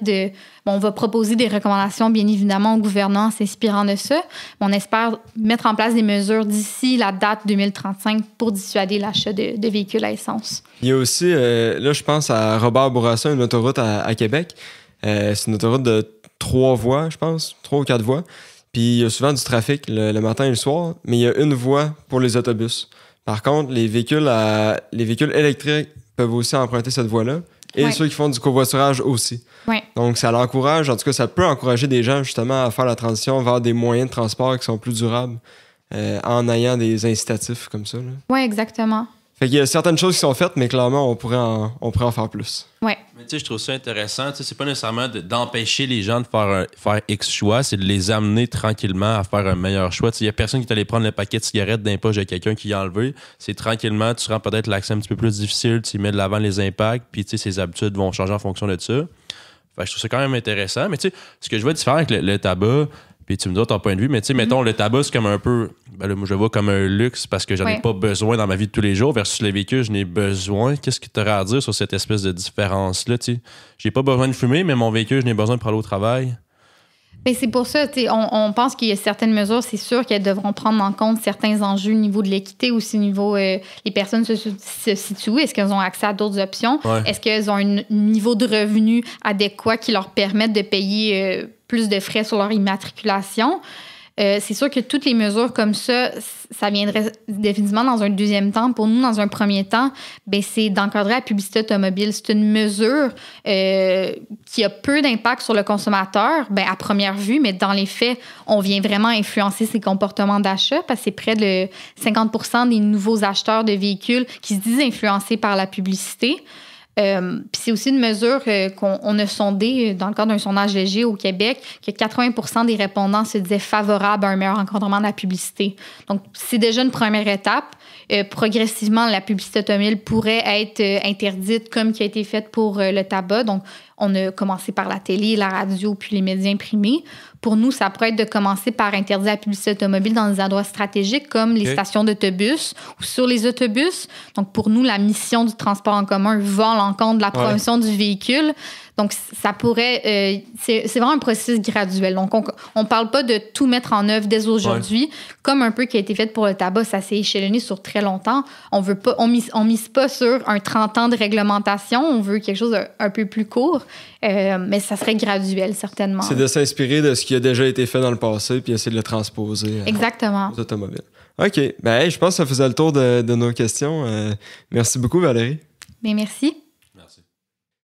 on va proposer des recommandations, bien évidemment, au gouvernement en s'inspirant de ça. On espère mettre en place des mesures d'ici la date 2035 pour dissuader l'achat de véhicules à essence. Il y a aussi, là, je pense à Robert Bourassa, une autoroute à Québec. C'est une autoroute de 3 voies, je pense, 3 ou 4 voies. Puis, il y a souvent du trafic le matin et le soir, mais il y a une voie pour les autobus. Par contre, les véhicules électriques peuvent aussi emprunter cette voie-là. Et ceux qui font du covoiturage aussi. Ouais. Donc, ça l'encourage, en tout cas, ça peut encourager des gens justement à faire la transition vers des moyens de transport qui sont plus durables en ayant des incitatifs comme ça. Oui, exactement. Fait qu'il y a certaines choses qui sont faites, mais clairement, on pourrait en faire plus. Ouais. Mais tu sais, je trouve ça intéressant. Tu sais, c'est pas nécessairement d'empêcher les gens de faire X choix, c'est de les amener tranquillement à faire un meilleur choix. Tu sais, il y a personne qui t'allait prendre le paquet de cigarettes d'un poche de quelqu'un qui l'a enlevé. C'est tranquillement, tu rends peut-être l'accès un petit peu plus difficile, tu mets de l'avant les impacts, puis tu sais, ses habitudes vont changer en fonction de ça. Fait que je trouve ça quand même intéressant. Mais tu sais, ce que je vois différent avec le tabac, puis tu me dis ton point de vue, mais tu sais, mettons, le tabac, c'est comme un peu. Ben là, moi, je le vois comme un luxe parce que j'en ai pas besoin dans ma vie de tous les jours, versus les véhicules, je n'ai besoin. Qu'est-ce que tu aurais à dire sur cette espèce de différence-là, tu sais? J'ai pas besoin de fumer, mais mon véhicule, je n'ai besoin pour aller au travail. Bien, c'est pour ça, on pense qu'il y a certaines mesures, c'est sûr qu'elles devront prendre en compte certains enjeux au niveau de l'équité, aussi au niveau les personnes se situent où, est-ce qu'elles ont accès à d'autres options, est-ce qu'elles ont un niveau de revenu adéquat qui leur permette de payer plus de frais sur leur immatriculation. C'est sûr que toutes les mesures comme ça viendrait définitivement dans un deuxième temps. Pour nous, dans un premier temps, c'est d'encadrer la publicité automobile. C'est une mesure qui a peu d'impact sur le consommateur, à première vue, mais dans les faits, on vient vraiment influencer ses comportements d'achat parce que c'est près de 50% des nouveaux acheteurs de véhicules qui se disent influencés par la publicité. Puis c'est aussi une mesure qu'on a sondée dans le cadre d'un sondage léger au Québec, que 80% des répondants se disaient favorables à un meilleur encadrement de la publicité. Donc, c'est déjà une première étape. Progressivement, la publicité automobile pourrait être interdite comme qui a été faite pour le tabac. Donc, on a commencé par la télé, la radio, puis les médias imprimés. Pour nous, ça pourrait être de commencer par interdire la publicité automobile dans des endroits stratégiques comme les stations d'autobus ou sur les autobus. Donc, pour nous, la mission du transport en commun va à l'encontre de la promotion du véhicule. Donc, ça pourrait... c'est vraiment un processus graduel. Donc, on ne parle pas de tout mettre en œuvre dès aujourd'hui. Comme un peu qui a été fait pour le tabac, ça s'est échelonné sur très longtemps. On mise pas sur un 30 ans de réglementation. On veut quelque chose un peu plus court. Mais ça serait graduel, certainement. C'est de s'inspirer de ce qui a déjà été fait dans le passé puis essayer de le transposer aux automobiles. OK. Je pense que ça faisait le tour de nos questions. Merci beaucoup, Valérie. Bien, merci.